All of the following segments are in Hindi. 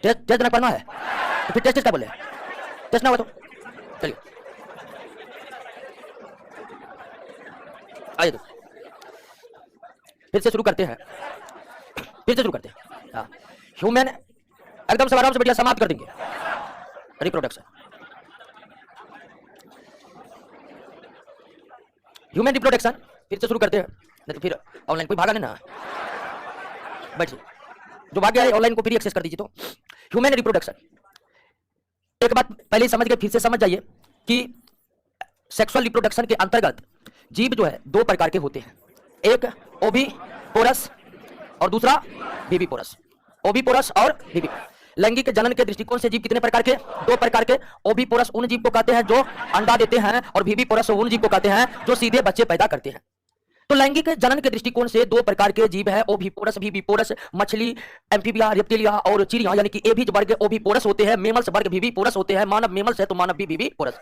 टेस्ट टेस्ट पढ़ना है तो फिर टेस्ट क्या बोले? टेस्ट ना हुआ तो चलिए आइए तो फिर से शुरू करते हैं। हाँ, ह्यूमन एकदम से आराम से बढ़िया समाप्त कर देंगे। रिप्रोडक्शन, ह्यूमन रिप्रोडक्शन फिर से शुरू करते हैं, नहीं तो फिर ऑनलाइन कोई भागा नहीं ना, बैठिए। जो भाग गया है ऑनलाइन को फ्री एक्सेस कर दीजिए। तो ह्यूमन रिप्रोडक्शन, एक बात पहले समझ गए, फिर से समझ जाइए कि सेक्सुअल रिप्रोडक्शन के अंतर्गत जीव जो है दो प्रकार के होते हैं, एक ओविपोरस और दूसरा विविपोरस। ओविपोरस और विवि, लैंगिक जनन के दृष्टिकोण से जीव कितने प्रकार के? दो प्रकार के। ओविपोरस उन जीव को कहते हैं जो अंडा देते हैं, और विविपोरस उन जीव को कहते हैं जो सीधे बच्चे पैदा करते हैं। तो लैंगिक जनन के दृष्टिकोण से दो प्रकार के जीव है, ओविपोरस विविपोरस। मछली, एम्फीबिया, रेप्टिलिया और चिड़िया यानी कि एविज वर्ग ओविपोरस होते हैं, मेमल्स वर्ग विविपोरस होते हैं। मानव मेमल्स है तो मानव भी विविपोरस।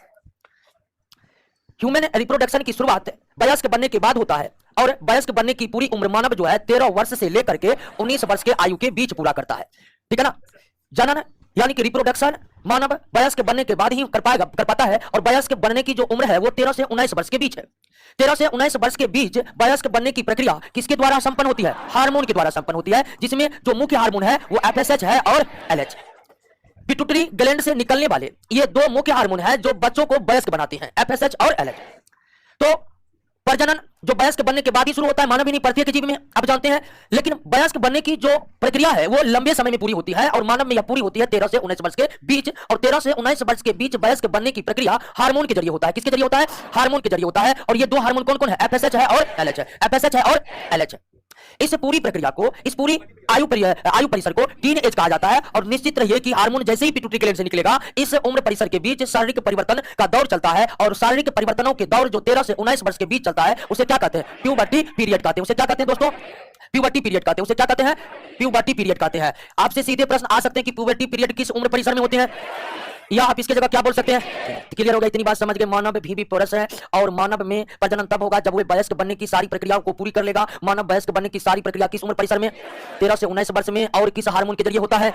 ह्यूमन रिप्रोडक्शन की शुरुआत वयस्क बनने के बाद होता है, और वयस्क बनने की पूरी उम्र मानव जो है 13 वर्ष से लेकर के 19 वर्ष के आयु के बीच पूरा करता है, ठीक है ना। जनन यानी कि रिप्रोडक्शन मानव वयस्क बनने के बाद ही कर पाता है, और वयस्क बनने की जो उम्र है वो 13 से 19 वर्ष के बीच है। 13 से 19 वर्ष के बीच वयस्क बनने की प्रक्रिया किसके द्वारा संपन्न होती है? हार्मोन के द्वारा संपन्न होती है, जिसमें जो मुख्य हार्मोन है वो एफएसएच है और एलएच। पिट्यूटरी ग्लैंड से निकलने वाले ये दो मुख्य हार्मोन है जो बच्चों को वयस्क बनाते हैं, एफएसएच और एलएच। तो प्रजनन जो वयस्क बनने के बाद ही शुरू होता है, मानव ही नहीं प्रत्येक जीव में, आप जानते हैं। लेकिन वयस्क बनने की जो प्रक्रिया है वो लंबे समय में पूरी होती है, और मानव में यह पूरी होती है 13 से 19 वर्ष के बीच। और 13 से 19 वर्ष के बीच वयस्क बनने की प्रक्रिया हार्मोन के जरिए होता है। किसके जरिए होता है? हार्मोन के जरिए होता है। और ये दो हार्मोन कौन कौन है? एफएसएच है और एलएच है, एफएसएच है और एलएच है। इस पूरी प्रक्रिया को, इस पूरी आयु परिसर को टीन एज कहा जाता है। और निश्चित रहिए कि हार्मोन जैसे ही पिट्यूटरी ग्लैंड से निकलेगा, इस उम्र परिसर के बीच शारीरिक परिवर्तन का दौर चलता है। और शारीरिक परिवर्तनों के दौर जो 13 से 19 वर्ष के बीच चलता है उसे क्या कहते हैं? प्यूबर्टी पीरियड कहते हैं। उसे क्या कहते हैं दोस्तों? प्यूबर्टी पीरियड कहते हैं। उसे क्या कहते हैं? प्यूबर्टी पीरियड कहते हैं। आपसे सीधे प्रश्न आ सकते हैं कि प्यूबर्टी पीरियड किस उम्र परिसर में होते हैं, या आप इसके जगह क्या बोल सकते हैं? क्लियर होगा, इतनी बात समझ गए। मानव विविपोरस है, और मानव में प्रजनन तब होगा जब वो वयस्क बनने की सारी प्रक्रियाओं को पूरी कर लेगा। मानव वयस्क बनने की सारी प्रक्रिया किस उम्र परिसर में? 13 से 19 वर्ष में। और किस हार्मोन के जरिए होता है?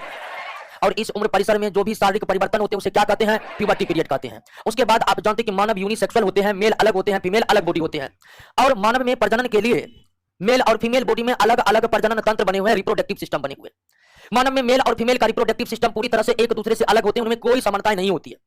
और इस उम्र परिसर में जो भी शारीरिक परिवर्तन होते हैं उसे क्या कहते हैं? प्यूबर्टी पीरियड कहते हैं। उसके बाद आप जानते हैं कि मानव यूनिसेक्सुअल होते हैं, मेल अलग होते हैं, फीमेल अलग बॉडी होते हैं। और मानव में प्रजनन के लिए मेल और फीमेल बॉडी में अलग अलग प्रजनन तंत्र बने हुए हैं, रिप्रोडक्टिव सिस्टम बने हुए। मानव में मेल और फीमेल का रिप्रोडक्टिव सिस्टम पूरी तरह से एक दूसरे से अलग होते हैं, उनमें कोई समानताएं नहीं होती है।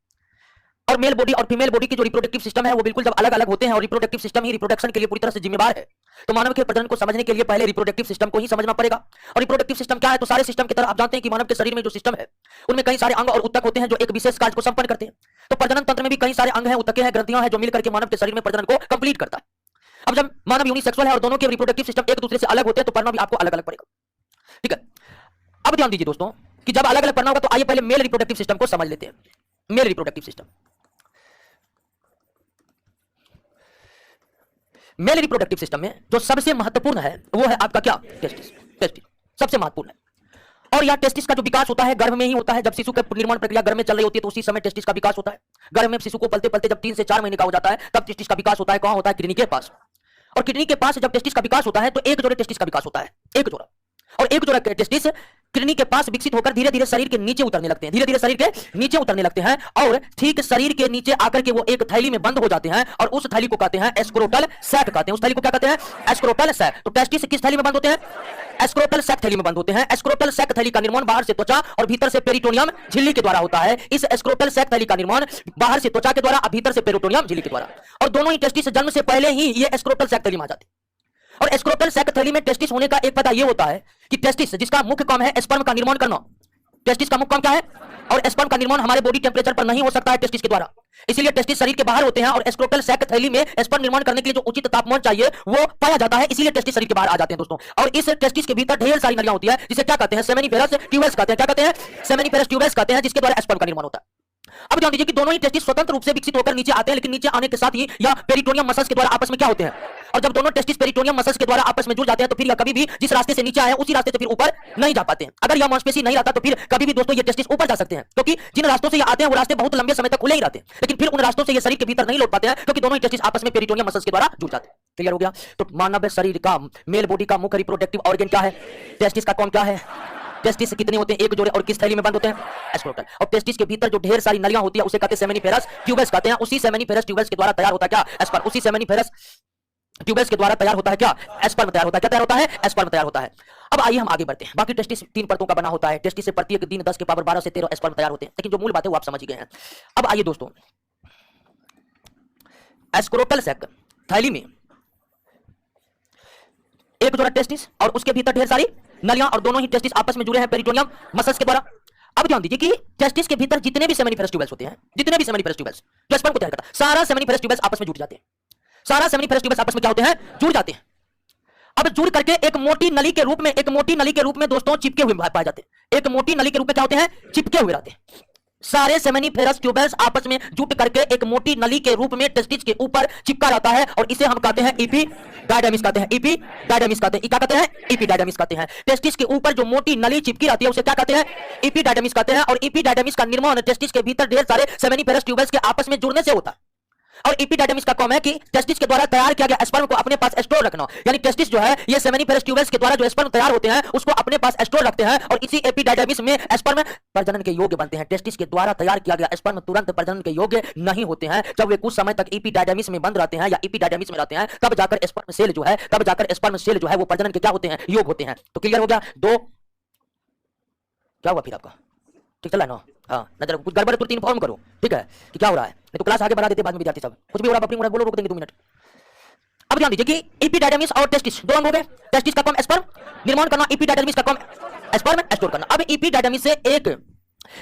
और मेल बॉडी और फीमेल बॉडी की जो रिप्रोडक्टिव सिस्टम है वो बिल्कुल जब अलग अलग होते हैं, और रिप्रोडक्टिव सिस्टम ही रिप्रोडक्शन के लिए पूरी तरह से जिम्मेदार है। तो मानव के प्रजनन को समझने के लिए पहले रिप्रोडक्टिव सिस्टम को ही समझना पड़ेगा। और रिप्रोडक्टिव सिस्टम क्या है? तो सारे सिस्टम की तरह आप जानते हैं कि मानव के शरीर में जो सिस्टम है उनमें कई सारे अंग और ऊतक होते हैं जो एक विशेष कार्य को संपन्न करते हैं। तो प्रजनन तंत्र में भी कई सारे अंग हैं, ऊतकें हैं, ग्रंथियां हैं, जो मिलकर के मानव के शरीर में प्रजनन को कंप्लीट करता है। अब जब मानव यूनिसेक्सुअल है और दोनों के रिप्रोडक्टिव सिस्टम एक दूसरे से अलग होते हैं तो पढ़ना भी आपको अलग अलग पड़ेगा, ठीक है। अब ध्यान दीजिए दोस्तों कि जब अलग अलग पढ़ना होगा तो आइए पहले मेल रिप्रोडक्टिव सिस्टम को समझ लेते हैं। Male reproductive system, male reproductive system में जो सबसे महत्वपूर्ण है वो है आपका क्या? टेस्टिस। टेस्टिस सबसे महत्वपूर्ण है। और यह टेस्टिस का जो विकास होता है गर्भ में ही होता है। जब शिशु का निर्माण प्रक्रिया गर्भ में चल रही होती है तो उसी समय टेस्टिस का विकास होता है। गर्भ में शिशु को पलते पलते जब 3 से 4 महीने का हो जाता है तब टेस्टिस का विकास होता है। कहां होता है? किडनी के पास। और किडनी के पास जब टेस्टिस का विकास होता है तो एक जोड़े टेस्टिस का विकास होता है, एक जोड़ा। और एक जोड़ा टेस्टिस किडनी के पास विकसित होकर धीरे धीरे शरीर के नीचे उतरने लगते हैं, धीरे धीरे शरीर के नीचे उतरने लगते हैं। और ठीक शरीर के नीचे आकर के वो एक थैली में बंद हो जाते हैं, और उस थैली को कहते हैं एस्क्रोटल सैक कहते हैं। उस थैली को क्या कहते हैं? एस्क्रोटल सैक। तो टेस्टिस किस थैली में बंद होते हैं? एस्क्रोटल सैक थैली में बंद होते हैं। एस्क्रोटल सैक थैली का निर्माण बाहर से त्वचा और भीतर से पेरिटोनियम झिल्ली के द्वारा होता है। इस एस्क्रोटल सैक थैली का निर्माण बाहर से त्वचा के द्वारा और भीतर से पेरिटोनियम झिल्ली के द्वारा। और दोनों ही टेस्टिस जन्म से पहले ही ये एस्क्रोटल सैक थैली में आ जाते हैं। और एस्क्रोटल सैक थैली में टेस्टिस होने का एक पता यह होता है कि टेस्टिस जिसका मुख्य काम है स्पर्म का निर्माण करना, टेस्टिस का मुख्य काम क्या है? और स्पर्म का निर्माण हमारे बॉडी टेम्परेचर पर नहीं हो सकता है टेस्टिस के द्वारा, इसलिए टेस्टिस शरीर के बाहर होते हैं। और एस्क्रोटल सैक थैली में स्पर्म निर्माण करने के लिए जो उचित तापमान चाहिए वो पाया जाता है, इसलिए टेस्टिस शरीर के बाहर आ जाते हैं दोस्तों। और इस टेस्टिस के भीतर ढेर सारी नलियां होती है जिसे क्या कहते हैं? सेमिनिफेरस ट्यूबल्स कहते हैं। क्या कहते हैं? सेमिनिफेरस ट्यूबल्स कहते हैं, जिसके द्वारा स्पर्म का निर्माण होता है। अब ध्यान दीजिए कि दोनों ही टेस्टिस स्वतंत्र रूप से विकसित होकर नीचे आते हैं, लेकिन नीचे आने के साथ ही या पेरिटोनियम मसल्स के द्वारा आपस में क्या होते हैं? और जब दोनों टेस्टिस पेरिटोनियम मसल्स के द्वारा आपस में जुड़ जाते हैं तो फिर यह कभी भी जिस रास्ते से नीचे आए उसी रास्ते से फिर ऊपर नहीं जा पाते हैं। अगर यह मांसपेशी नहीं रहता तो फिर कभी भी दोस्तों ये टेस्टिस ऊपर जा सकते हैं, क्योंकि जिन रास्तों से ये आते हैं वो रास्ते बहुत लंबे समय तक खुले ही रहते हैं, लेकिन फिर उन रास्तों से ये शरीर के भीतर नहीं लौट पाते हैं क्योंकि दोनों ही टेस्टिस आपस में पेरिटोनियम मसल्स के द्वारा जुड़ जाते हैं। क्लियर हो गया? तो मानव शरीर का मेल बॉडी का मुख्य रिप्रोडक्टिव ऑर्गन क्या है? टेस्टिस का कौन क्या है? टेस्टिस कितने होते हैं, एक जोड़े, और किस थैली में बंद होते हैं, एस्क्रोटल। और टेस्टिस के भीतर जो ढेर सारी नलियां होती है उसे कहते हैं सेमिनिफेरस ट्यूबल्स कहते हैं। उसी सेमिनिफेरस ट्यूबल्स के द्वारा तैयार होता है क्या, एस्पर्म। उसी सेमिनिफेरस ट्यूबल्स के द्वारा तैयार होता है क्या, एस्पर्म तैयार होता है। क्या तैयार होता है, एस्पर्म तैयार होता है। अब आइए हम आगे बढ़ते हैं। बाकी टेस्टिस 3 परतों का बना होता है। टेस्टिस से प्रत्येक दिन 10 के पावर 12 से 13 एस्पर्म तैयार होते हैं, लेकिन जो मूल बात है वो आप समझ ही गए हैं। अब आइए दोस्तों, एस्क्रोटल सैक थैली में एक जोड़ा टेस्टिस और उसके भीतर ढेर सारी नलियां, और दोनों ही टेस्टिस आपस में जुड़े हैं पेरिटोनियम मसल्स के द्वारा। अब ध्यान दीजिए कि टेस्टिस के भीतर जितने भी सेमिनिफेरस ट्यूबल्स होते हैं, जितने भी सेमिनिफेरस ट्यूबल्स जो एस्पर्म को तैयार करता है, सारा सेमिनिफेरस ट्यूबल्स आपस में जुड़ जाते हैं। सारा सेमिनिफेरस ट्यूबल्स आपस में क्या होते हैं, जुड़ जाते हैं। अब जुड़ करके एक मोटी नली के रूप में, एक मोटी नली के रूप में दोस्तों चिपके हुए पाए जाते हैं। एक मोटी नली के रूप में क्या होते हैं, चिपके हुए रहते हैं। सारे सेमिनिफेरस ट्यूबल्स आपस में जुट करके एक मोटी नली के रूप में टेस्टिस के ऊपर चिपका रहता है, और इसे हम कहते हैं एपिडाइडमिस कहते हैं। एपिडाइडमिस कहते हैं, क्या कहते हैं, एपिडाइडमिस कहते हैं। टेस्टिस के ऊपर जो मोटी नली चिपकी रहती है उसे क्या कहते हैं, एपिडाइडमिस कहते हैं। और एपिडाइडमिस का निर्माण टेस्टिस के भीतर ढेर सारे सेमिनिफेरस ट्यूबल्स के आपस में जुड़ने से होता है। और एपिडाइडमिस का काम है कि टेस्टिस के द्वारा तैयार किया गया स्पर्म को अपने पास स्टोर रखना। यानी टेस्टिस जो है ये सेमिनिफेरस ट्यूबल्स के द्वारा जो स्पर्म तैयार होते हैं उसको अपने पास स्टोर रखते हैं, और इसी एपिडाइडमिस में स्पर्म प्रजनन के योग्य बनते हैं। टेस्टिस के द्वारा तैयार किया गया स्पर्म तुरंत प्रजनन के योग्य नहीं होते हैं। जब वे कुछ समय तक एपिडाइडमिस में बंद रहते हैं या एपिडाइडमिस में रहते हैं, तब जाकर स्पर्म सेल जो है, वो प्रजनन के क्या होते हैं, योग होते हैं। तो क्लियर हो गया। दो क्या हुआ फिर आपका, ठीक चला ना, हाँ नजर कुछ गड़बड़ तुरंत इन्फॉर्म करो, ठीक है कि क्या हो रहा है, नहीं तो क्लास आगे बढ़ा देते बाद में विद्यार्थी सब। कुछ भी हो रहा है अपनी बोलो, रोक देंगे 2 मिनट। अब ध्यान दीजिए कि एपिडाइडमिस और टेस्टिस दो अंग हो गए। टेस्टिस का काम स्पर्म निर्माण करना, एपिडाइडमिस का काम स्पर्म स्टोर करना। अब एपिडाइडमिस से एक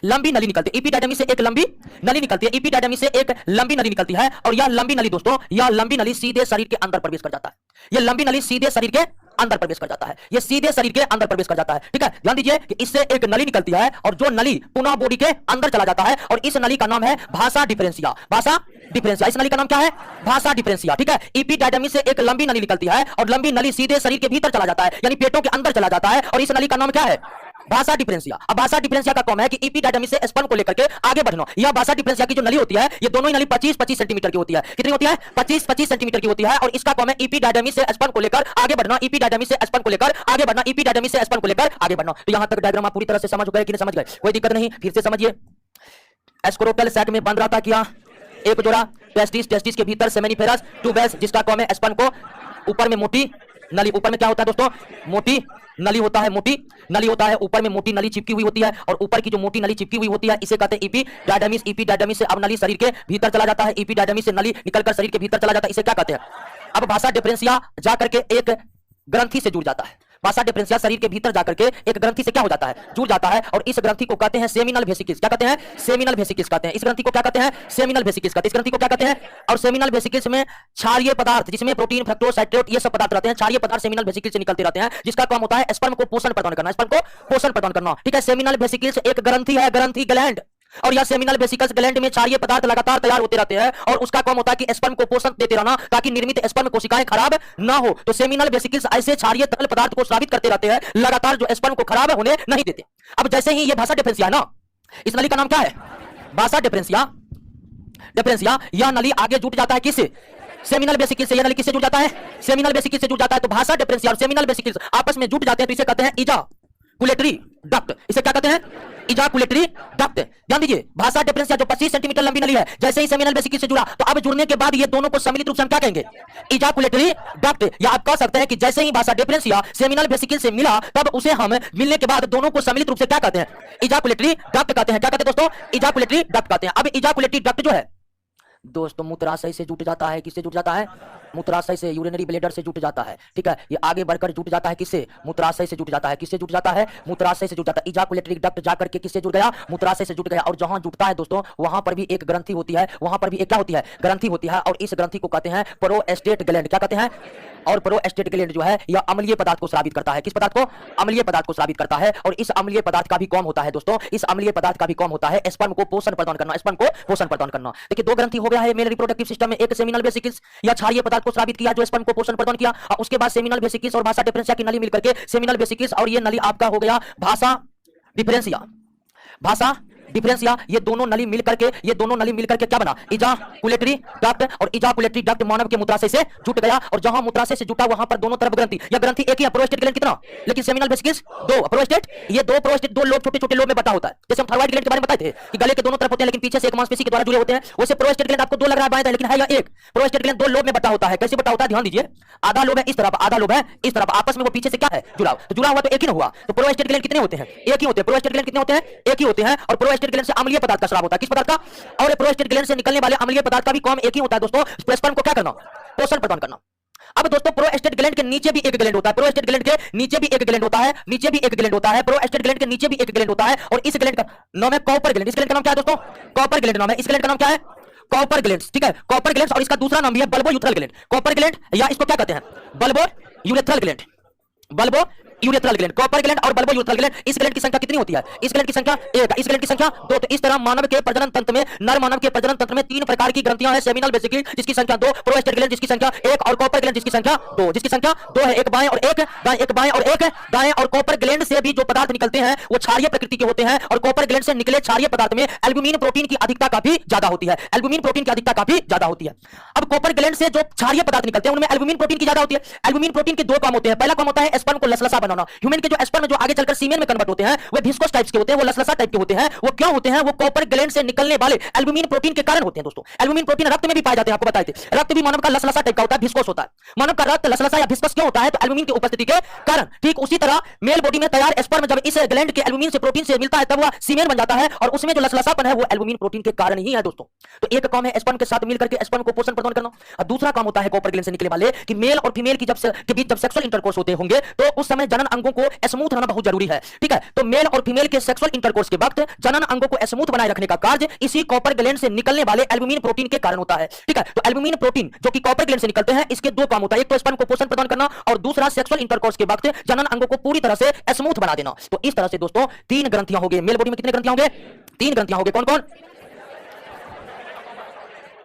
लंबी नली निकलती है, एपिडाइडमिस से एक लंबी नली निकलती है, एपिडाइडमिस से एक लंबी नली निकलती है, और यह लंबी नली दोस्तों, यह लंबी नली सीधे शरीर के अंदर प्रवेश कर जाता है। यह लंबी नली सीधे शरीर के अंदर प्रवेश कर जाता है, ये सीधे शरीर के अंदर प्रवेश कर जाता है, ठीक है। ध्यान दीजिए कि इससे एक नली निकलती है, और जो नली पुनः बॉडी के अंदर चला जाता है, और इस नली का नाम है भाषा डिफरेंशिया। भाषा डिफरेंशिया, इस नली का नाम क्या है, भाषा डिफरेंशिया, ठीक है। एपिडाइडमिस से एक लंबी नली निकलती है, और लंबी नली सीधे शरीर के भीतर चला जाता है, यानी पेटों के अंदर चला जाता है, और इस नली का नाम क्या है, भाषा डिफरेंशिया। अब भाषा डिफरेंशिया का काम है कि एपिडाइडमिस से स्पर्म को लेकर के आगे बढ़ना। यह भाषा डिफरेंशिया की जो नली होती है, ये दोनों ही नली 25-25 सेंटीमीटर की होती है। कितनी होती है, 25-25 सेंटीमीटर की होती है, और इसका काम है एपिडाइडमिस से स्पर्म को लेकर आगे बढ़ना, एपिडाइडमिस से स्पर्म को लेकर आगे बढ़ना, एपिडाइडमिस से स्पर्म को लेकर आगे बढ़ना। तो यहां तक डायग्राम आप पूरी तरह से समझ गए कि नहीं समझ गए, कोई दिक्कत नहीं, फिर से समझिए। एस्क्रोटल सैक में बंद रहता क्या, एक जोड़ा टेस्टिस, टेस्टिस के भीतर सेमिनिफेरस ट्यूबल्स जिसका काम है स्पर्म को, ऊपर में मोटी नली, ऊपर में क्या होता है दोस्तों, मोटी नली होता है, मोटी नली होता है, ऊपर में मोटी नली चिपकी हुई होती है, और ऊपर की जो मोटी नली चिपकी हुई होती है इसे कहते हैं एपिडाइडमिस। एपिडाइडमिस से अब नली शरीर के भीतर चला जाता है, एपिडाइडमिस से नली निकलकर शरीर के भीतर चला जाता है, इसे क्या कहते हैं। अब भाषा डिफरेंशिया जाकर के एक ग्रंथि से जुड़ जाता है। भाषा डिफरेंशिया शरीर के भीतर जाकर के एक ग्रंथि से क्या हो जाता है, जुड़ जाता है, और इस ग्रंथि को कहते हैं सेमिनल वेसिकल्स। क्या कहते हैं, सेमिनल वेसिकल्स कहते हैं। इस ग्रंथि को क्या कहते हैं, सेमिनल वेसिकल्स कहते हैं। इस ग्रंथि को क्या कहते हैं, और सेमिनल वेसिकल्स में क्षारीय पदार्थ जिसमें प्रोटीन, फ्रक्टोज, साइट्रेट ये सब पदार्थ रहते हैं, क्षारीय पदार्थ सेमिनल वेसिकल्स से निकलते रहते हैं, जिसका काम होता है स्पर्म को पोषण प्रदान करना, स्पर्म को पोषण प्रदान करना, ठीक है। सेमिनल वेसिकल्स एक ग्रंथि है, ग्रंथि ग्लैंड, और यह सेमिनल वेसिकल्स ग्लैंड में क्षारीय पदार्थ लगातार तैयार होते रहते हैं, और उसका काम होता है कि स्पर्म को पोषण देते रहना ताकि निर्मित स्पर्म कोशिकाएं खराब ना हो। तो सेमिनल वेसिकल्स ऐसे क्षारीय तरल पदार्थ को स्रावित करते रहते हैं लगातार, जो स्पर्म को खराब होने नहीं देते। अब जैसे ही ये भाषा डिफरेंशिया ना, इस नली का नाम क्या है, भाषा डिफरेंशिया। डिफरेंशिया यह नली आगे जुट जाता है किससे, सेमिनल वेसिकल्स से। यह नली किससे जुड़ जाता है, सेमिनल वेसिकल्स से जुड़ जाता है। तो भाषा डिफरेंशिया और सेमिनल वेसिकल्स आपस में जुट जाते हैं, तो इसे कहते हैं इजाकुलेटरी डक्ट। इसे क्या कहते हैं, इजाकुलेटरी डक्ट। ध्यान दीजिए, भाषा डिफरेंशिया जो 25 सेंटीमीटर लंबी नली है, जैसे ही सेमिनल वेसिकल्स से जुड़ा, तो अब जुड़ने के बाद ये दोनों को सम्मिलित रूप से हम क्या कहेंगे, इजाकुलेटरी डक्ट। या आप कह सकते हैं कि जैसे ही भाषा डिफरेंशिया सेमिनल वेसिकल्स से मिला, तब उसे हम मिलने के बाद दोनों को सम्मिलित रूप से क्या कहते हैं, इजाकुलेटरी डक्ट कहते हैं। क्या कहते हैं दोस्तों, इजाकुलेटरी डक्ट कहते हैं। अब इजाकुलेटरी डक्ट जो है दोस्तों मूत्राशय से जुट जाता है, किससे जुट जाता है, मूत्राशय से, यूरिनरी ब्लैडर से जुट जाता है, ठीक है। ये आगे बढ़कर जुट जाता है किससे, मूत्राशय से जुट जाता है। किससे जुट जाता है, मूत्राशय से जुट जाता है। इजाकुलेटरी डक्ट जाकर के किससे जुट गया, मूत्राशय से जुट गया। और जहां जुटता है दोस्तों, वहां पर भी एक ग्रंथि होती है, वहां पर भी एक क्या होती है, ग्रंथि होती है, और इस ग्रंथि को कहते हैं प्रोस्टेट ग्लैंड। क्या कहते हैं, और प्रोस्टेट ग्लैंड जो है यह अम्लीय पदार्थ को स्रावित करता है। किस पदार्थ को, अम्लीय पदार्थ को स्रावित करता है। और इस अम्लीय पदार्थ का भी काम होता है दोस्तों, इस अम्लीय पदार्थ का भी काम होता है स्पर्म को पोषण प्रदान करना, स्पर्म को पोषण प्रदान करना। देखिए दो ग्रंथि हो गया है मेल रिप्रोडक्टिव सिस्टम में, एक सेमिनल वेसिकल्स या क्षारीय पदार्थ को स्रावित किया जो स्पर्म को पोषण प्रदान किया, और उसके बाद सेमिनल वेसिकल्स और भाषा डिफरेंशिया की नली मिलकर के सेमिनल वेसिकल्स, और ये नली आपका हो गया भाषा डिफरेंशिया। भाषा डिफरेंशिया, ये दोनों नली मिलकर के क्या बना, इजाकुलेटरी डक्ट, और इजाकुलेटरी डक्ट मानव के मूत्राशय से जुट गया, और जहां मूत्राशय से जुटा वहां पर दोनों तरफ ग्रंथि, या ग्रंथि एक ही है, प्रोस्टेट ग्लैंड कितना, लेकिन सेमिनल वेसिकल्स दो, प्रोस्टेट ये दो, प्रोस्टेट दो लोब, छोटे छोटे लोब में बटा होता है। जैसे हम थायराइड ग्लैंड के बारे में बताए थे कि गले के दोनों तरफ होते हैं लेकिन पीछे से एक मांसपेशी के द्वारा जुड़े होते हैं, वैसे प्रोस्टेट ग्लैंड आपको दो लग रहा है बाएं दाएं, लेकिन है या एक। प्रोस्टेट ग्लैंड दो लोब में बटा होता है। कैसे बटा होता है, ध्यान दीजिए, आधा लोब है इस तरफ, आधा लोब है इस तरफ, आपस में वो पीछे से क्या है, जुड़ा, तो जुड़ा हुआ तो एक ही ना हुआ। तो प्रोस्टेट ग्लैंड कितने होते हैं, एक ही होते हैं। प्रोस्टेट ग्लैंड कितने होते हैं, एक ही होते हैं। और प्रोस्टेट ग्लैंड से अम्लीय पदार्थ का स्राव होता है, किस पदार्थ का, और प्रोस्टेट ग्लैंड से निकलने वाले अम्लीय पदार्थ का भी काम एक ही होता है दोस्तों, स्पर्म को क्या करना, पोषण प्रदान करना। अब दोस्तों प्रोस्टेट ग्लैंड के नीचे भी एक ग्लैंड होता है, प्रोस्टेट ग्लैंड के नीचे भी एक ग्लैंड होता है, नीचे भी एक ग्लैंड होता है, प्रोस्टेट ग्लैंड के नीचे भी एक ग्लैंड होता है, और इस ग्लैंड का नाम है कॉपर ग्लैंड। इस ग्लैंड का नाम क्या है दोस्तों, कॉपर ग्लैंड नाम है। इस ग्लैंड का नाम क्या है, कॉपर ग्लैंड, ठीक है, कॉपर ग्लैंड। और इसका दूसरा नाम भी है bulbo urethral gland. Copper gland या इसको क्या कहते हैं, bulbo urethral gland, bulbo urethral gland, copper gland और बल्बो यूरेथ्रल ग्लैंड। इस ग्लैंड की संख्या कितनी होती है, इस ग्लैंड की संख्या एक, इस ग्लैंड की संख्या दो। तो इस तरह मानव के प्रजनन तंत्र में, नर मानव के प्रजनन तंत्र में तीन प्रकार की ग्रंथियां हैं, सेमिनल वेसिकल जिसकी संख्या दो, प्रोस्टेट ग्लैंड जिसकी संख्या एक, और कॉपर ग्लैंड जिसकी संख्या दो, जिसकी संख्या दो है, एक बाएं और एक दाएं, एक बाएं और एक दाएं। और कॉपर ग्लैंड से भी जो पदार्थ निकलते हैं वो क्षारीय प्रकृति के होते हैं, और कॉपर ग्लैंड से निकले क्षारीय पदार्थ में एल्ब्यूमिन प्रोटीन की अधिकता काफी ज्यादा होती है, एल्ब्यूमिन प्रोटीन की अधिकता काफी ज्यादा होती है। अब कॉपर ग्लैंड से जो क्षारीय पदार्थ निकलते हैं उनमें एल्ब्यूमिन प्रोटीन की ज्यादा होती है। एल्ब्यूमिन प्रोटीन के दो काम होते हैं, पहला काम होता है स्पर्म को लसलसा बनाना। ह्यूमन के जो स्पर्म जो आगे चलकर सीमेन में कन्वर्ट होते हैं वो विस्कोस टाइप्स के होते हैं, वो लसलसा टाइप के होते हैं। वो क्यों होते हैं, वो कॉपर ग्लैंड से निकलने वाले एल्ब्यूमिन प्रोटीन के कारण होते हैं दोस्तों। एल्ब्यूमिन प्रोटीन रक्त में भी पाए जाते हैं, आपको बताए थे, रक्त भी मानव का लसलसा टाइप का होता है, विस्कोस होता है। मानव का रक्त लसलसा या विस्कोस क्यों होता है, तो एल्ब्यूमिन की उपस्थिति के कारण। ठीक उसी तरह मेल बॉडी में तैयार स्पर्म जब इस ग्लैंड के एल्ब्यूमिन से प्रोटीन से मिलता है तब वह सीमेन बन जाता है, और उसमें जो लसलसापन है वो एल्ब्यूमिन प्रोटीन के कारण ही है दोस्तों। तो एक काम है स्पर्म के साथ मिलकर के स्पर्म को पोषण प्रदान करना, और दूसरा काम होता है कॉपर ग्लैंड से निकलने वाले कि मेल और फीमेल की के बीच जब सेक्सुअल इंटरकोर्स होते होंगे तो उस समय जनन अंगों को स्मूथ रहना बहुत जरूरी है। ठीक है, तो मेल और फीमेल के सेक्सुअल इंटरकोर्स के वक्त जनन अंगों को स्मूथ बनाए रखने का कार्य इसी कॉपर ग्लैंड से निकलने वाले एल्ब्यूमिन प्रोटीन के कारण होता है। ठीक है, तो एल्ब्यूमिन प्रोटीन जो कि कॉपर ग्लैंड से निकलते हैं इसके दो काम होता है, एक तो स्पर्म को पोषण प्रदान करना और दूसरा सेक्सुअल इंटरकोर्स के वक्त जनन अंगों को पूरी तरह से स्मूथ बना देना। तो इस तरह से दोस्तों तीन ग्रंथियां हो गई मेल बॉडी में। कितने ग्रंथियां होंगे, तीन ग्रंथियां हो गई। कौन कौन,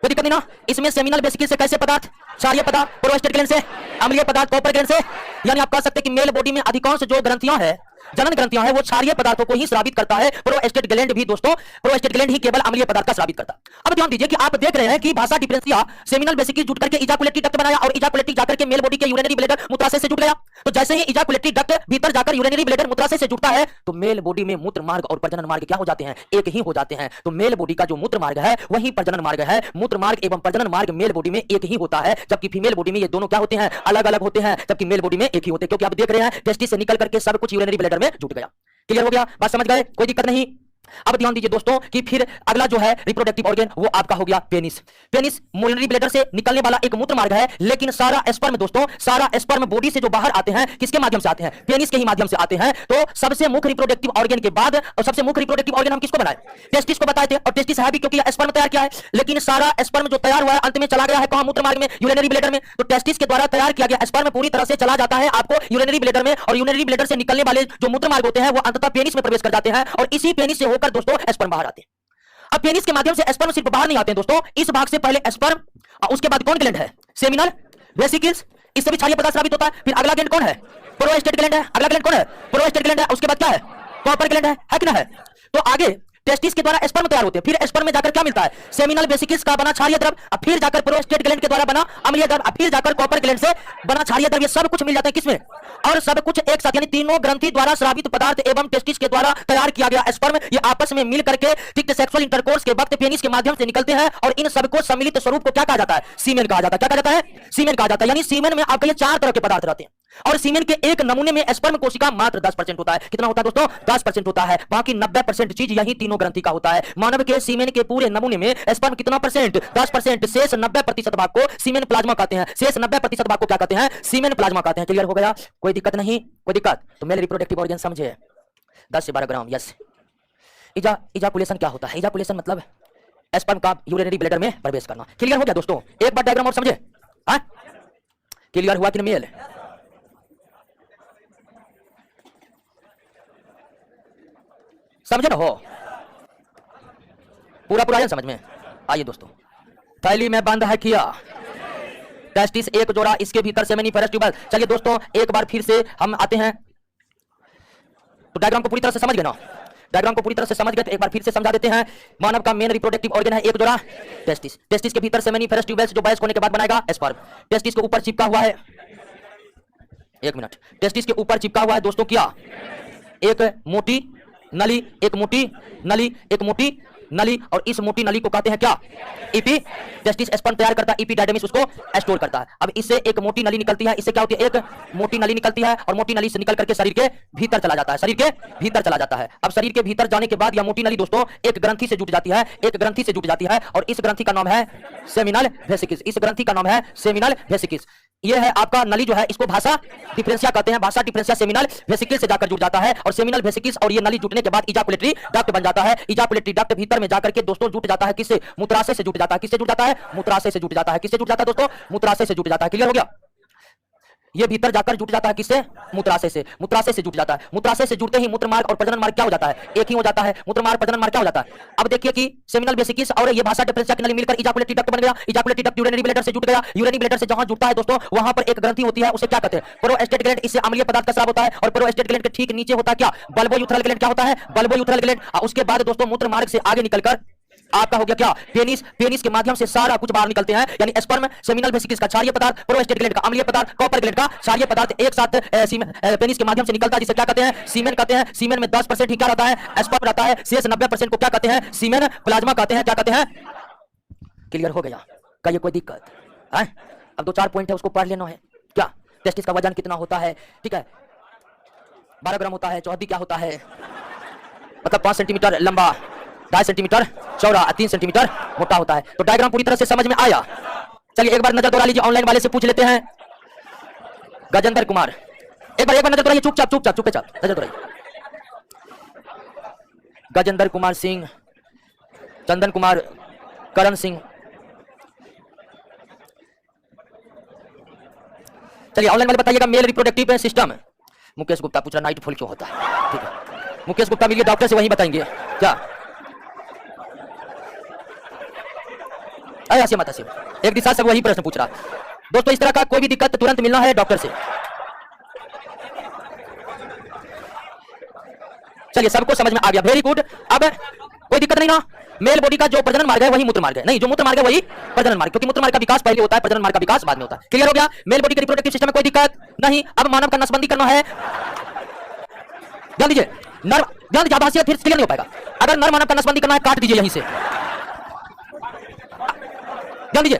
कोई दिक्कत नहीं ना। इसमें सेमिनल वेसिकल से कैसे पदार्थ, क्षारीय पदार्थ, प्रोस्टेट ग्लैंड से अम्लीय पदार्थ, कॉपर ग्लैंड से। यानी आप कह सकते हैं कि मेल बॉडी में अधिकांश जो ग्रंथियां हैं, जनन ग्रंथियां हैं, वो क्षारीय पदार्थों को ही स्रावित करता है। प्रोस्टेट ग्लैंड भी दोस्तों, प्रोस्टेट ग्लैंड ही केवल अम्लीय पदार्थ का स्रावित करता है। अब ध्यान दीजिए कि आप देख रहे हैं कि भाषा डिफरेंशिया सेमिनल वेसिकल जुट करके इजाकुलेटरी डक्ट बनाया, और इजाकुलेटरी जाकर के मेल बॉडी के यूरिनरी ब्लैडर मूत्राशय से जुट गया। तो जैसे ही इजाकुलेटरी डक्ट भीतर जाकर यूरिनरी ब्लैडर मूत्राशय से जुटता है तो मेल बॉडी में मूत्र मार्ग और प्रजनन मार्ग क्या हो जाते हैं, एक ही हो जाते हैं। तो मेल बॉडी का जो मूत्र मार्ग है वही प्रजनन मार्ग है। मूत्र मार्ग एवं प्रजनन मार्ग मेल बॉडी में एक ही होता है, जबकि फीमेल बॉडी में ये दोनों क्या होते हैं, अलग अलग होते हैं, जबकि मेल बॉडी में एक ही होते हैं। क्योंकि आप देख रहे हैं टेस्टिस से निकल करके सब कुछ यूरिनरी ब्लैडर में जुट गया। क्लियर हो गया, बात समझ गए, कोई दिक्कत नहीं। अब ध्यान दीजिए दोस्तों कि फिर अगला जो है रिप्रोडक्टिव ऑर्गन वो आपका हो गया पेनिस। पेनिस यूरिनरी ब्लैडर से निकलने वाला एक मूत्र मार्ग है, लेकिन सारा स्पर्म दोस्तों, सारा स्पर्म बॉडी से जो बाहर आते हैं किसके माध्यम से आते हैं, पेनिस के ही माध्यम से आते हैं। तो सबसे मुख्य रिप्रोडक्टिव ऑर्गन के बाद, और सबसे मुख्य रिप्रोडक्टिव ऑर्गन हम किसको बनाए, टेस्टिस को बताए थे। और टेस्टिस है भी क्योंकि स्पर्म तैयार किया है, लेकिन सारा स्पर्म जो तैयार हुआ है अंत में चला गया है कहां, मूत्र मार्ग में, यूरिनरी ब्लैडर में। तो टेस्टिस के द्वारा तैयार किया गया स्पर्म पूरी तरह से चला जाता है आपको यूरिनरी ब्लैडर में, और यूरिनरी ब्लैडर से निकलने वाले जो मूत्र मार्ग होते हैं वो अंततः पेनिस में प्रवेश कर जाते हैं, और इसी पेनिस से होकर दोस्तों स्पर्म बाहर आते हैं। अब पेनिस के माध्यम से स्पर्म सिर्फ बाहर नहीं आते हैं दोस्तों, इस भाग से पहले स्पर्म, उसके बाद कौन ग्लैंड है, सेमिनल वेसिकल्स, इससे भी क्षारीय पदार्थ स्रावित होता है। फिर अगला ग्लैंड कौन है, प्रोस्टेट ग्लैंड है। अगला ग्लैंड कौन है, प्रोस्टेट ग्लैंड है। उसके बाद क्या है, कॉपर ग्लैंड है कि ना है। तो आगे टेस्टिस के द्वारा स्पर्म तैयार होते हैं, फिर स्पर्म में जाकर क्या मिलता है, सेमिनल वेसिकल्स का बना क्षारीय द्रव, अब फिर जाकर प्रोस्टेट ग्लैंड के द्वारा बना अम्लीय द्रव, अब फिर जाकर कॉपर ग्लैंड से बना क्षारीय द्रव। ये सब कुछ मिल जाता है किसमें, और सब कुछ एक साथ, यानी तीनों ग्रंथि द्वारा स्रावित पदार्थ एवं टेस्टिस के द्वारा तैयार किया गया स्पर्म ये आपस में मिल करके ठीक सेक्सुअल इंटरकोर्स के वक्त पेनिस के माध्यम से निकलते हैं, और इन सबको सम्मिलित स्वरूप को क्या कहा जाता है, सीमेन कहा जाता है। क्या कहा जाता है, सीमेन कहा जाता है। यानी सीमेन में आपके ये चार तरह के पदार्थ रहते हैं, और सीमेन के एक नमूने में स्पर्म कोशिका मात्र 10% होता है। कितना होता है दोस्तों, 10% होता है, बाकी 90% चीज यही तीनों ग्रंथि का होता है। मानव के सीमेन के पूरे नमूने में स्पर्म कितना परसेंट, 10%, शेष 90% भाग को सीमेन प्लाज्मा कहते हैं, शेष 90% भाग को क्या कहते हैं, सीमेन प्लाज्मा कहते हैं। क्लियर हो गया, कोई दिक्कत नहीं, कोई दिक्कत। तो मेल रिप्रोडक्टिव ऑर्गन समझे, 10 से 12 ग्राम। यस, इजाकुलेशन क्या होता है, इजाकुलेशन मतलब स्पर्म का यूरिनरी ब्लैडर में प्रवेश करना। क्लियर हो गया दोस्तों, एक बार डायग्राम और समझे, क्लियर हुआ कि मेल, समझे ना हो, पूरा पूरा समझ में। आइए दोस्तों, थैली में बंद है किया टेस्टिस एक जोड़ा, इसके भीतर सेमिनिफेरस ट्यूबल। चलिए दोस्तों एक बार फिर से हम आते हैं, तो डायग्राम को पूरी तरह से समझ गए ना। डायग्राम को पूरी तरह से समझ गए तो एक बार फिर से समझा देते हैं। मानव का मेन रिप्रोडक्टिव ऑर्गन है एक जोड़ा टेस्टिस। टेस्टिस के भीतर सेमिनिफेरस ट्यूबेल्स जो वयस्क होने के बाद बनाएगा स्पर्म। टेस्टिस के ऊपर चिपका हुआ है, एक मिनट, टेस्टिस के ऊपर चिपका हुआ है दोस्तों क्या, एक मोटी नली, एक मोटी नली, एक मोटी नली, और इस मोटी नली को कहते हैं क्या, ईपी। टेस्टिस स्पर्म तैयार करता है, ईपीडायडमिस उसको स्टोर करता है। अब इससे एक मोटी नली निकलती है, इससे क्या होती है, एक मोटी नली निकलती है, और मोटी नली से निकल करके शरीर के भीतर चला जाता है, शरीर के भीतर चला जाता है। अब शरीर के भीतर जाने के बाद यह मोटी नली दोस्तों एक ग्रंथि से जुट जाती है, एक ग्रंथि से जुट जाती है, और इस ग्रंथि का नाम है सेमिनल वेसिकल्स। इस ग्रंथि का नाम है सेमिनल वेसिकल्स। ये है आपका नली जो है, इसको भाषा डिफरेंशिया कहते हैं। भाषा डिफरेंशिया सेमिनल वेसिकल से जाकर जुड़ जाता है, और सेमिनल वेसिकल्स और ये नली जुटने के बाद इजाकुलेटरी डक्ट बन जाता है। इजाकुलेटरी डक्ट भीतर में जाकर के दोस्तों जुट जाता है, किससे, मूत्राशय से जुट जाता है। किससे जुट जाता है, मूत्राशय से जुट जाता है। किससे जुट जाता है दोस्तों, मूत्राशय से जुट जाता है। क्लियर हो गया, ये भीतर जाकर जुट जाता है, किससे, मूत्राशय से। मूत्राशय से जुट जाता है। मूत्राशय से जुड़ते ही मूत्रमार्ग और प्रजनन मार्ग क्या हो जाता है, एक ही हो जाता है। मूत्रमार्ग प्रजनन मार्ग क्या हो जाता है। अब देखिए कि सेमिनल वेसिकल्स और ये भाषा डिफरेंशिया की नली मिलकर इजाकुलेटरी डक्ट बन गया। इजाकुलेटरी डक्ट यूरिनरी ब्लैडर से जुट गया। यूरिनरी ब्लैडर से जहां जुड़ता है दोस्तों, वहां पर एक ग्रंथि होती है, उसे क्या कहते हैं, प्रोस्टेट ग्लैंड। इससे अम्लीय पदार्थ का स्राव होता है, और प्रोस्टेट ग्लैंड के ठीक नीचे होता है क्या, बल्बोयूथरल ग्लैंड। क्या होता है, बल्बोयूथरल ग्लैंड। उसके बाद दोस्तों मूत्रमार्ग से आगे निकलकर आपका हो गया क्या, पेनिस। पेनिस के माध्यम से सारा कुछ बाहर निकलते हैं, यानी स्पर्म, सेमिनल वेसिकल्स का क्षारीय पदार्थ, प्रोस्टेट ग्लैंड का अम्लीय पदार्थ, कॉपर ग्लैंड का क्षारीय पदार्थ एक साथ पेनिस के माध्यम से निकलता है, जिसे क्या कहते हैं, सीमेन कहते हैं। सीमेन में 10% ही क्या रहता है, स्पर्म रहता है। शेष 90% को क्या कहते हैं, सीमेन प्लाज्मा कहते हैं। क्या कहते हैं, क्लियर हो गया, क्या ये कोई दिक्कत है। अब 2-4 पॉइंट है, उसको पढ़ लेना है। क्या, टेस्टिस का वजन कितना होता है, ठीक है, 12 ग्राम होता है। चौहद्दी क्या होता है, मतलब 5 सेंटीमीटर लंबा, 2.5 सेंटीमीटर चौड़ा, 3 सेंटीमीटर मोटा होता है। तो डायग्राम पूरी तरह से समझ में आया। चलिए एक बार नजर दौड़ा लीजिए, ऑनलाइन वाले से पूछ लेते हैं। गजेंद्र कुमार, एक बार नजर दौड़ाइए, चुपचाप नजर दौड़ाइए। गजेंद्र कुमार सिंह, चंदन कुमार, करण सिंह। चलिए ऑनलाइन वाले बताइएगा, male reproductive system. Mukesh Gupta पूछ रहा नाइट फॉल क्यों होता है, ठीक है, मुकेश गुप्ता मिलिए डॉक्टर से, वहीं बताएंगे क्या। ऐसे मत ऐसे, एक दिशा से वही प्रश्न पूछ रहा। दोस्तों इस तरह का कोई भी दिक्कत तुरंत मिलना है डॉक्टर से। चलिए सबको समझ में आ गया, वेरी गुड। अब कोई दिक्कत नहीं ना, मेल बॉडी का जो प्रजनन मार्ग है वही मूत्र मार्ग है, नहीं जो मूत्र मार्ग है वही प्रजनन मार्ग, क्योंकि मूत्र मार्ग का विकास पहले होता है, प्रजनन मार्ग का विकास बाद में होता है। क्लियर हो गया, मेल बॉडी के रिप्रोडक्टिव सिस्टम में कोई दिक्कत नहीं। अब मानव का नसबंदी करना है, ध्यान दीजिए। नर, ध्यान ज्यादा से फिर क्लियर नहीं हो पाएगा। अगर नर मानव का नसबंदी करना है, काट दीजिए यहीं से, ध्यान दीजिए।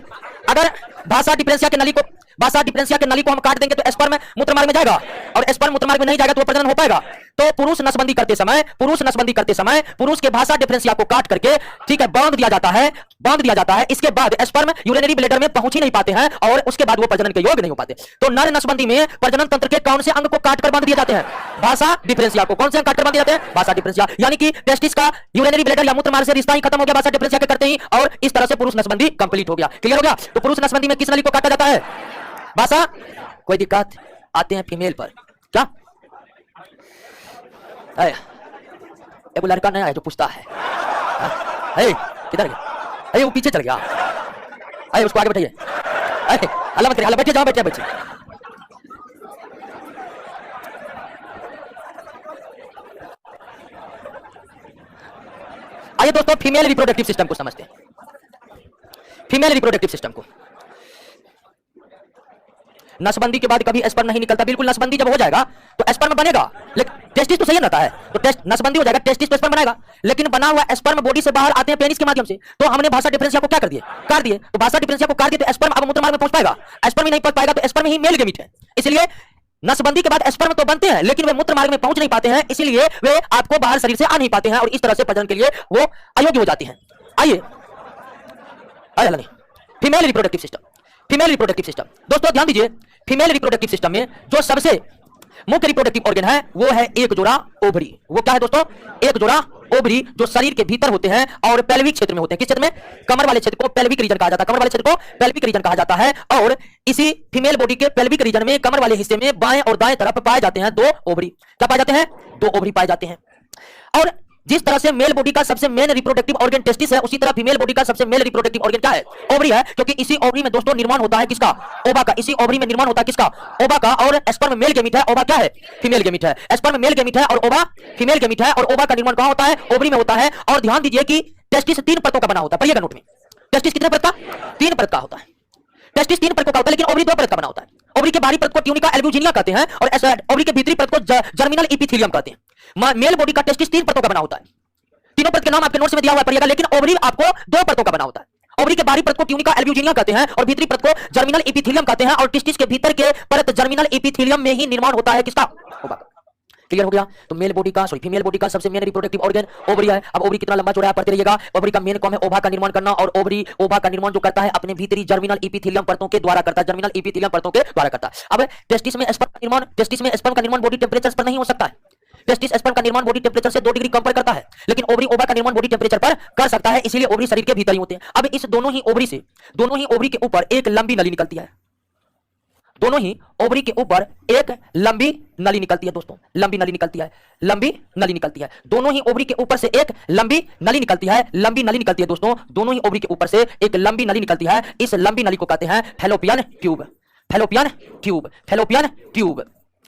अगर भाषा डिफरेंशिया के नली को, भाषा डिफरेंशिया के नली को हम काट देंगे तो स्पर्म मूत्रमार्ग में जाएगा, और स्पर्म मूत्रमार्ग में नहीं जाएगा तो प्रजनन हो पाएगा। तो पुरुष नसबंदी करते समय, पुरुष के भाषा डिफरेंशिया को काट करके, ठीक है, बांध दिया जाता है। इसके बाद स्पर्म यूरिनरी ब्लैडर में पहुंच ही नहीं पाते हैं, और उसके बाद वो प्रजनन के योग्य नहीं हो पाते। तो नर नसबंदी में प्रजनन तंत्र के कौन से अंग को काटकर बांध दिए जाते हैं, भाषा डिफरेंशिया को। कौन से अंग काटकर बांध दिए जाते हैं, भाषा डिफरेंशिया। यानी कि टेस्टिस का यूरिनरी ब्लैडर या मूत्रमार्ग से रिश्ता ही खत्म हो गया भाषा डिफरेंशिया के करते ही, और इस तरह से पुरुष नसबंदी कंप्लीट हो गया। क्लियर हो गया। तो पुरुष नसबंदी में किस नली को काटा जाता है, भाषा। कोई दिक्कत, आते हैं फीमेल पर। क्या एक लड़का नया है जो पूछता है, किधर गया, वो पीछे चल गया, उसको आगे बैठाइए। अल्लाह मत करिए, अल्लाह बैठिए, जहां बैठिए बैठिए। आइए दोस्तों फीमेल रिप्रोडक्टिव सिस्टम को समझते हैं। फीमेल रिप्रोडक्टिव सिस्टम को, नसबंदी के बाद कभी स्पर्म नहीं निकलता, बिल्कुल नसबंदी जब हो जाएगा तो स्पर्म बनेगा, लेकिन टेस्टिस तो सही रहता है, तो टेस्ट नसबंदी हो जाएगा, टेस्टिस तो स्पर्म बनेगा, लेकिन बना हुआ स्पर्म बॉडी से बाहर आते हैं पेनिस के माध्यम से। तो हमने भाषा डिफरेंशिया को क्या कर दिए, काट दिए। तो भाषा डिफरेंशिया को काट दिए तो स्पर्म अब मूत्रमार्ग में पहुंच पाएगा, स्पर्म ही नहीं पहुंच पाएगा, तो स्पर्म ही मेल गेमीट है। इसलिए नसबंदी के बाद स्पर्म तो बनते हैं, लेकिन वे मूत्रमार्ग में पहुंच नहीं पाते हैं, इसलिए वे आपको बाहर शरीर से आ नहीं पाते हैं, और इस तरह से प्रजनन के लिए वो अयोग्य हो जाती हैं। आइए female reproductive system, female reproductive system. दोस्तों ध्यान दीजिए, फीमेल रिप्रोडक्टिव सिस्टम में जो सबसे मुख्य रिप्रोडक्टिव ऑर्गन है वो है एक जोड़ा ओवरी। वो क्या है दोस्तों, एक जोड़ा ओवरी, जो शरीर के भीतर होते हैं और पेल्विक क्षेत्र में होते हैं। किस क्षेत्र में, कमर वाले क्षेत्र को पेल्विक रीजन कहा जाता है, कमर वाले क्षेत्र को पेल्विक रीजन कहा जाता है। और इसी फीमेल बॉडी के पेल्विक रीजन में कमर वाले हिस्से में बाएं और दाएं तरफ पाए जाते हैं 2 ओवरी। क्या पाए जाते हैं, 2 ओवरी पाए जाते हैं। और जिस तरह से मेल बॉडी का सबसे मेन रिप्रोडक्टिव ऑर्गन टेस्टिस है, उसी तरह फीमेल बॉडी का सबसे मेन रिप्रोडक्टिव ऑर्गन क्या है? ओवरी है, क्योंकि इसी ओवरी में दोस्तों निर्माण होता है किसका? ओवा का। इसी ओवरी में निर्माण होता है किसका? ओवा का। और स्पर्म मेल गैमीट है, ओवा क्या है? फीमेल गैमीट है। स्पर्म मेल गैमीट है और ओवा फीमेल गैमीट है, और ओवा का निर्माण कहां होता है? ओवरी में होता है। और ध्यान दीजिए कि टेस्टिस 3 परतों का बना होता है। पढ़िएगा नोट में, टेस्टिस कितने परत का? 3 परत का होता है। टेस्टिस 3 परत का होता है, लेकिन ओवरी 2 परत का बना होता है। ओवरी के बाहरी परत को ट्यूनिका एल्ब्यूजिनिया कहते हैं, और ओवरी के भीतरी परत को जर्मिनल एपिथेलियम कहते हैं। मेल बॉडी का टेस्टिस 3 परतों का बना होता है। तीनों परत के नाम आपके नोट्स में दिया हुआ है, पढ़िएगा। लेकिन ओवरी आपको 2 परतों का बना होता है। ओवरी के बाहरी परत को ट्यूनिका एल्ब्यूजिनिया कहते हैं, और भीतरी परत को जर्मिनल एपिथेलियम कहते हैं, और टेस्टिस के भीतर के परत जर्मिनल एपिथेलियम में ही निर्माण होता है किसका? ओवा का। क्लियर हो गया? तो मेल बॉडी का फीमेल बॉडी का सबसे मेन रिप्रोडक्टिव ऑर्गन ओवरी है। अब ओवरी कितना लंबा चौड़ा है पढ़ते रहिएगा। ओवरी का मेन काम है ओवा का निर्माण करना, और ओवरी ओवा का निर्माण जो करता है अपने भीतरी जर्मिनल एपिथेलियम परतों के द्वारा करता है। जर्मिनल एपिथेलियम परतों के द्वारा करता है। अब टेस्टिस में स्पर्म का निर्माण बॉडी टेंपरेचर पर नहीं हो सकता है। टेस्टिस स्पर्म का निर्माण बॉडी टेंपरेचर से 2 डिग्री कम पर करता है, लेकिन ओवरी ओवा का निर्माण बॉडी टेंपरेचर पर कर सकता है, इसीलिए ओवरी शरीर के भीतर ही होते हैं। अब इस दोनों ही ओवरी के ऊपर एक लंबी नली निकलती है। दोनों ही ओवरी के ऊपर एक लंबी नली निकलती है दोस्तों, लंबी नली निकलती है, लंबी नली निकलती है। दोनों ही ओवरी के ऊपर से एक लंबी नली निकलती है, लंबी नली निकलती है दोस्तों। दोनों ही ओवरी के ऊपर से एक लंबी नली निकलती है। इस लंबी नली को कहते हैं fallopian tube. Fallopian tube, fallopian tube,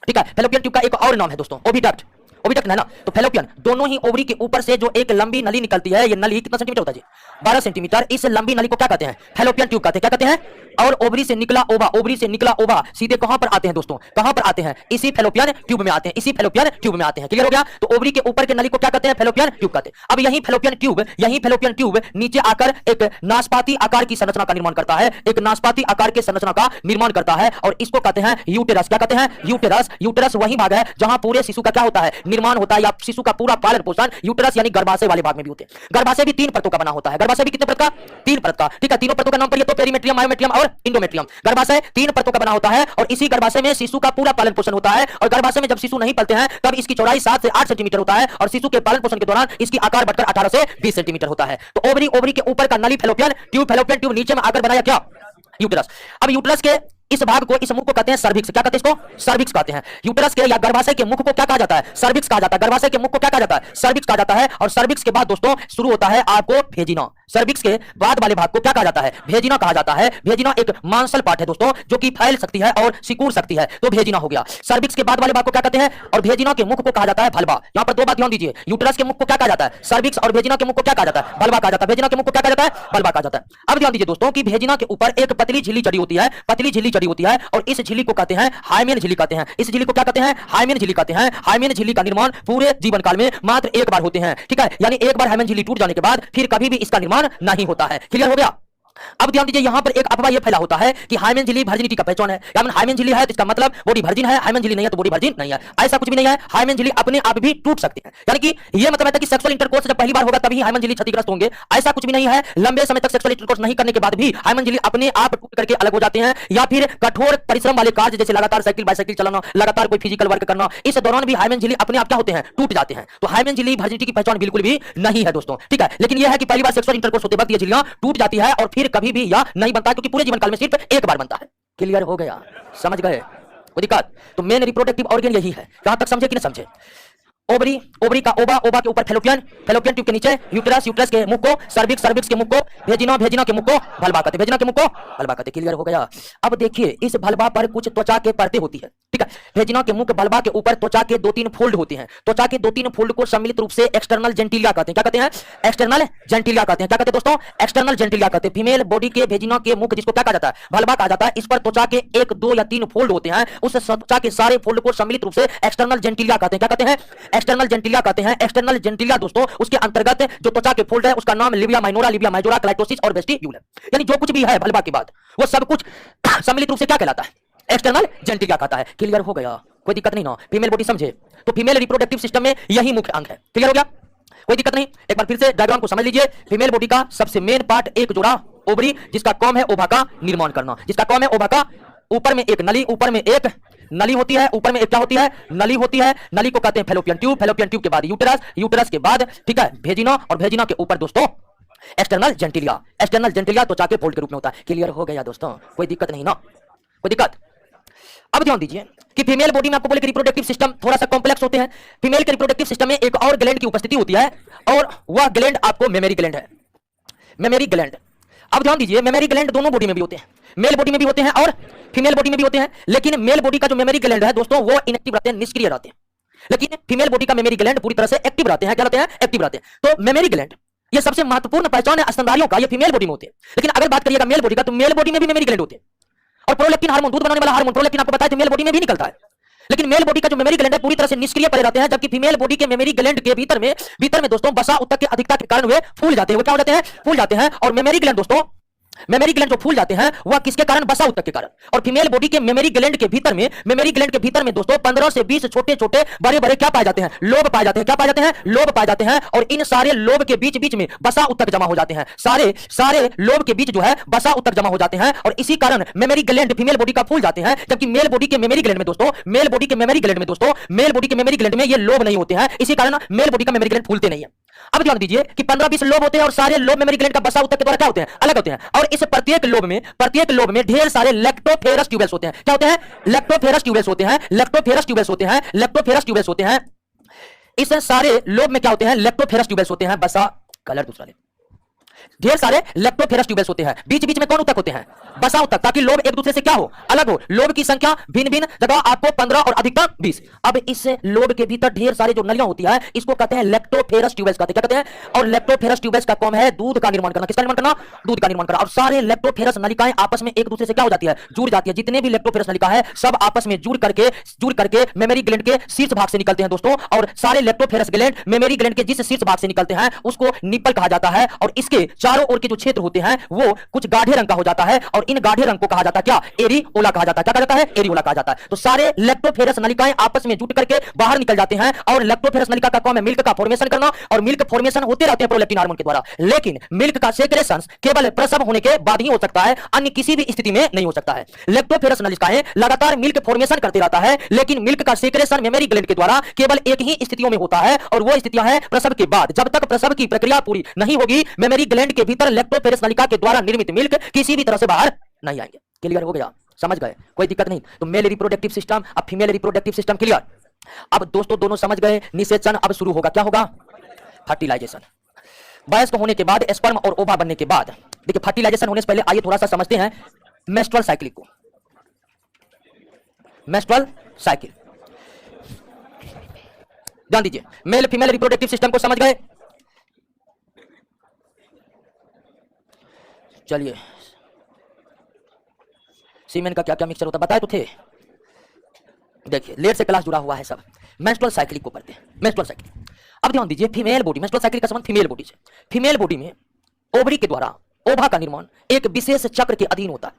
ठीक है। फैलोपियन ट्यूब का एक और नाम है दोस्तों ओविडक्ट। ओविडक्ट है ना, तो फैलोपियन। दोनों ही ओवरी के ऊपर से जो एक लंबी नली निकलती है, ये नली कितना सेंटीमीटर होता है जी? 12 सेंटीमीटर। इस लंबी नली को क्या कहते हैं? फैलोपियन ट्यूब कहते हैं। क्या कहते हैं? और ओवरी से निकला ओवा, ओवरी से निकला ओवा सीधे कहां पर आते हैं दोस्तों? कहां पर आते हैं? इसी फैलोपियन ट्यूब में आते हैं, इसी फैलोपियन ट्यूब में आते हैं। क्लियर हो गया? तो ओवरी के ऊपर के नली को क्या कहते हैं? फैलोपियन ट्यूब कहते हैं। अब यही फैलोपियन ट्यूब नीचे आकर एक नाशपाती आकार की संरचना का निर्माण करता है, एक नाशपाती आकार के संरचना का निर्माण करता है, और इसको कहते हैं यूटेरस। क्या कहते हैं? यूटेरस। यूटेरस वही भाग है जहां पूरे शिशु का क्या होता है? निर्माण होता है, या शिशु का पूरा पालन पोषण यूटेरस यानी गर्भाशय वाले भाग में भी होते हैं। गर्भाशय भी 3 परतों का बना होता है। गर्भाशय भी कितने परत का? 3 परत का, ठीक है। तीनों परतों का नाम पढ़िए तो पेरीमेट्रियम, मायोमेट्रियम और इंडोमेट्रियम। गर्भाशय 3 परतों का बना होता है, और इसी गर्भाशय में शिशु का पूरा पालन पोषण होता है। और गर्भाशय में जब शिशु नहीं पलते हैं तब इसकी चौड़ाई 7 से 8 सेंटीमीटर होता है, और शिशु के पालन पोषण के दौरान इसकी आकार बढ़कर 18 से 20 सेंटीमीटर होता है। तो ओवरी के ऊपर का नली फैलोपियन ट्यूब नीचे में आकर बनाया क्या? यूटेरस। अब यूटेरस के इस भाग को, इस मुख को कहते हैं सर्विक्स। क्या कहते हैं इसको? सर्विक्स कहते हैं। यूटेरस के या गर्भाशय के मुख को क्या कहा जाता है? सर्विक्स कहा जाता है। गर्भाशय के मुख को क्या कहा जाता है? सर्विक्स कहा जाता है। और सर्विक्स के बाद दोस्तों शुरू होता है आपको भेजिना। सर्विक्स के बाद वाले भाग को क्या कहा जाता है? भेजिना कहा जाता है। भेजिना एक मांसल पार्ट है दोस्तों, जो कि फैल सकती है और सिकुड़ सकती है, तो भेजिना हो गया। सर्विक्स के बाद वाले भाग को क्या कहते हैं? और भेजिना के मुख को कहा जाता है भलवा। यहां पर 2 बात ध्यान दीजिए। यूटेरस के मुख को क्या कहा जाता है? सर्विक्स। और भेजिना के मुख को क्या कहा जाता है? भलवा कहा जाता है। भेजिना के मुख को क्या कहा जाता है? भलवा कहा जाता है। अब ध्यान दीजिए दोस्तों कि भेजिना के ऊपर एक पतली झिल्ली जड़ी होती है, पतली झिल्ली जड़ी होती है, और इस झिल्ली को कहते हैं हाइमेन झिल्ली कहते हैं। इस झिल्ली को क्या कहते हैं? हाइमेन झिल्ली कहते हैं। हाइमेन झिल्ली का निर्माण पूरे जीवन काल में मात्र एक बार होते हैं, ठीक है। यानी एक बार हाइमेन झिल्ली टूट जाने के बाद फिर कभी भी इसका निर्माण नहीं होता है। क्लियर हो गया? अब ध्यान दीजिए, यहां पर एक अफवाह यह फैला होता है कि हाइमेन झिल्ली वर्जिनिटी का पहचान है, या हाइमेन झिल्ली है तो इसका मतलब बॉडी वर्जिन है, हाइमेन झिल्ली नहीं है तो बॉडी वर्जिन नहीं है। ऐसा कुछ भी नहीं है। हाइमेन झिल्ली अपने आप भी टूट सकती है, यानी कि यह मतलब है कि सेक्सुअल इंटरकोर्स जब पहली बार होगा तभी हाइमेन झिल्ली क्षतिग्रस्त होंगे, ऐसा कुछ भी नहीं है। लंबे समय तक सेक्सुअल इंटरकोर्स नहीं करने के बाद भी हाइमेन झिल्ली अपने आप टूट करके अलग हो जाते हैं, या फिर कठोर परिश्रम वाले कार्य जैसे लगातार साइकिल बाइसाइकिल चलाना, लगातार कोई फिजिकल वर्क करना, इस दौरान भी हाइमेन झिल्ली अपने आप क्या होते हैं? टूट जाते हैं। तो हाइमेन झिल्ली वर्जिनिटी की पहचान बिल्कुल भी नहीं है दोस्तों, ठीक है। लेकिन यह है कि पहली बार सेक्सुअल इंटरकोर्स होते वक्त ये झिल्लियां टूट जाती है और फिर कभी भी यह नहीं बनता, क्योंकि पूरे जीवन काल में सिर्फ एक बार बनता है। क्लियर हो गया? समझ गए? कोई दिक्कत? तो मेन रिप्रोडक्टिव ऑर्गन यही है। यहां तक समझे कि नहीं समझे? ओवरी का ओवा, ओवा के ऊपर फैलोपियन ट्यूब के नीचे यूटेरस के मुख को सर्विक्स के मुख को भेजिना के मुख को भलवा कहते, भेजिना के मुख को भलवा कहते। क्लियर हो गया? अब देखिए, इस भलवा पर कुछ त्वचा के परतें होती है, ठीक है। भेजिना के मुख भलवा के ऊपर त्वचा के 2-3 फोल्ड होते हैं। त्वचा के 2-3 फोल्ड को सम्मिलित रूप से एक्सटर्नल जेंटिलिया कहते हैं। क्या कहते हैं? एक्सटर्नल जेंटिलिया कहते हैं। क्या कहते हैं दोस्तों? एक्सटर्नल जेंटिलिया कहते हैं। फीमेल बॉडी के भेजिना के मुख, जिसको क्या कहा जाता है? भलवा कहा जाता है, इस पर त्वचा के 1, 2 या 3 फोल्ड होते हैं। उस त्वचा के सारे फोल्ड को सम्मिलित रूप से एक्सटर्नल जेंटिलिया कहते हैं। क्या कहते हैं? एक्सटर्नल जेंटिलिया कहते हैं। एक्सटर्नल जेंटिलिया दोस्तों, उसके अंतर्गत जो त्वचा के फोल्ड है उसका नाम लिबिया माइनोरा, लिबिया माइजोरा, क्लाइटोसिस और वेस्टिब्यूल है। यानी जो कुछ भी है भलवा के बाद वो सब कुछ सम्मिलित रूप से क्या कहलाता है? एक्सटर्नल जेंटिलिया कहता है। क्लियर हो गया? कोई दिक्कत नहीं ना? फीमेल बॉडी समझे? तो फीमेल रिप्रोडक्टिव सिस्टम में यही मुख्य अंग है। क्लियर हो गया? कोई दिक्कत नहीं? एक बार फिर से डायग्राम को समझ लीजिए। फीमेल बॉडी का सबसे मेन पार्ट एक जोड़ा ओवरी, जिसका काम है ओवा का निर्माण करना, जिसका काम है ओवा का। ऊपर में एक नली, ऊपर में एक नली होती है, ऊपर में एक क्या होती है? नली होती है। नली को कहते हैं फैलोपियन ट्यूब, फैलोपियन ट्यूब के बाद यूटेरस, यूटेरस के बाद ठीक है भेजिना, और भेजिना के ऊपर दोस्तों एक्सटर्नल जेंटिलिया। एक्सटर्नल जेंटिलिया त्वचा के फोल्ड के रूप में होता है। क्लियर हो गया दोस्तों? कोई दिक्कत नहीं ना? कोई दिक्कत? अब ध्यान दीजिए कि फीमेल बॉडी में आपको बोले कि रिप्रोडक्टिव सिस्टम थोड़ा सा कॉम्प्लेक्स होते हैं। फीमेल के रिप्रोडक्टिव सिस्टम में एक और ग्लैंड की उपस्थिति होती है और वह ग्लैंड आपको मेमरी ग्लैंड है, मेमरी ग्लैंड। अब ध्यान दीजिए मेमरी ग्लैंड दोनों बॉडी में भी होते हैं, मेल बॉडी में भी होते हैं और फीमेल बॉडी में भी होते हैं। लेकिन मेल बॉडी का जो मेमरी ग्लैंड है दोस्तों वो इनएक्टिव रहते हैं, निष्क्रिय रहते हैं। लेकिन फीमेल बॉडी का मेमरी ग्लैंड पूरी तरह से एक्टिव रहते हैं। क्या रहते हैं? एक्टिव रहते हैं। तो मेमरी ग्लैंड ये सबसे महत्वपूर्ण पहचान है स्तनधारियों का, ये फीमेल बॉडी में होते हैं। लेकिन अगर बात करिएगा मेल बॉडी का, तो मेल बॉडी में भी मेमरी ग्लैंड होते हैं। और प्रोलैक्टिन हार्मोन, दूध बनाने वाला हार्मोन प्रोलैक्टिन आपको पता है मेल बॉडी में भी निकलता है। लेकिन मेल बॉडी का जो मेमरी ग्लैंड है पूरी तरह से निष्क्रिय पड़े रहते हैं, जबकि फीमेल बॉडी के मेमरी ग्लैंड के भीतर में दोस्तों बसा उत्तक की अधिकता के कारण वे फूल जाते हैं। वो क्या हो जाते हैं? फूल जाते हैं। और मेमरी ग्लैंड दोस्तों, मेमरी ग्लैंड जो फूल जाते हैं वह किसके कारण? बसा उत्तक के कारण। और फीमेल बॉडी के मेमरी ग्लैंड के भीतर में दोस्तों 15 से 20 छोटे छोटे बड़े बड़े क्या पाए जाते हैं? लोब पाए जाते हैं। क्या पाए जाते हैं? लोब पाए जाते हैं। और इन सारे लोब के बीच बीच में बसा उत्तक जमा हो जाते हैं। सारे लोब के बीच जो है बसा उत्तक जमा हो जाते हैं और इसी कारण मेमरी ग्लैंड फीमेल बॉडी का फूल जाते हैं। जबकि मेल बॉडी के मेमरी ग्लैंड में दोस्तों मेल बॉडी के मेमरी ग्लैंड में ये लोब नहीं होते हैं, इसी कारण मेल बॉडी का मेमरी ग्लैंड फूलते नहीं है। अब ध्यान दीजिए कि 15-20 लोब होते हैं और सारे लोब मेमरी ग्लैंड का बसा उत्तक के द्वारा क्या होते हैं? अलग होते हैं। और इस प्रत्येक लोब में ढेर सारे लैक्टोफेरस ट्यूबेल्स होते हैं। क्या होते हैं? लैक्टोफेरस ट्यूबेल्स होते हैं। इस सारे लोब में क्या होते हैं? लैक्टोफेरस ट्यूबेल्स होते हैं। बसा कलर दूसरा ले, ढेर सारे लैक्टोफेरस ट्यूबेल्स होते हैं। बीच बीच में कौन उत्तक होते हैं? बसा उत्तक, ताकि लोब एक दूसरे से क्या हो? अलग हो। लोब की संख्या भिन्न भिन्न, जगह आपको 15 और अधिकतम 20। अब इस लोब के भीतर ढेर सारे जो नलियां होती है इसको कहते हैं लैक्टोफेरस ट्यूबेल्स कहते हैं। क्या कहते हैं? और लैक्टोफेरस ट्यूबेल्स का काम है दूध का निर्माण करना। किसका निर्माण करना? दूध का निर्माण करना। और सारे लैक्टोफेरस नलिकाएं आपस में एक दूसरे से क्या हो जाती है? जुड़ जाती है। जितने भी लैक्टोफेरस नलिका है सब आपस में जुड़ करके मेमरी ग्लैंड के शीर्ष भाग से निकलते हैं दोस्तों। और सारे लैक्टोफेरस ग्लैंड मेमरी ग्लैंड के जिस शीर्ष भाग से निकलते हैं उसको निप्पल कहा जाता है। और इसके चारों ओर के जो क्षेत्र होते हैं वो कुछ गाढ़े रंग का हो जाता है और इन गाढ़े रंग को कहा जाता है क्या? एरियोला कहा जाता है। क्या कहा जाता है? एरियोला कहा जाता है। तो सारे लैक्टोफेरस नलिकाएं आपस में जुट करके बाहर निकल जाते हैं और लैक्टोफेरस नलिका का काम है मिल्क का फॉर्मेशन करना। और मिल्क फॉर्मेशन होते रहते हैं प्रोलैक्टिन हार्मोन के द्वारा। लेकिन मिल्क का सेक्रेशन केवल प्रसव होने के बाद ही हो सकता है, अन्य किसी भी स्थिति में नहीं हो सकता है। लैक्टोफेरस नलिकाएं लगातार मिल्क फॉर्मेशन करते रहता है, लेकिन मिल्क का सेक्रेशन मेमरी ग्लैंड के द्वारा केवल एक ही स्थितियों में होता है और वो स्थितियां है प्रसव के बाद। जब तक प्रसव की प्रक्रिया पूरी नहीं होगी मेमरी ग्लैंड के भीतर लैक्टोफेरस नलिका के द्वारा निर्मित मिल्क किसी भी तरह से बाहर नहीं आएंगे। क्लियर हो गया? समझ गए? कोई दिक्कत नहीं। तो मेल रिप्रोडक्टिव सिस्टम अब फीमेल रिप्रोडक्टिव सिस्टम क्लियर। अब दोस्तों दोनों समझ गए, निषेचन अब शुरू होगा। क्या होगा? फर्टिलाइजेशन। वयस्क होने के बाद स्पर्म और ओवा बनने के बाद देखिए फर्टिलाइजेशन होने से पहले आइए थोड़ा सा समझते हैं मेंस्ट्रुअल साइकिल को। मेंस्ट्रुअल साइकिल ध्यान दीजिए, मेल फीमेल रिप्रोडक्टिव सिस्टम को समझ गए। चलिए सीमेन का क्या क्या मिक्सचर होता है बताए तो थे। देखिए लेट से क्लास जुड़ा हुआ है सब। मेंस्ट्रुअल साइकिल को पढ़ते हैं। मेंस्ट्रुअल साइकिल अब ध्यान दीजिए फीमेल बॉडी, मेंस्ट्रुअल साइकिल का संबंध फीमेल बॉडी से। फीमेल बॉडी में ओवरी के द्वारा ओवा का निर्माण एक विशेष चक्र के अधीन होता है।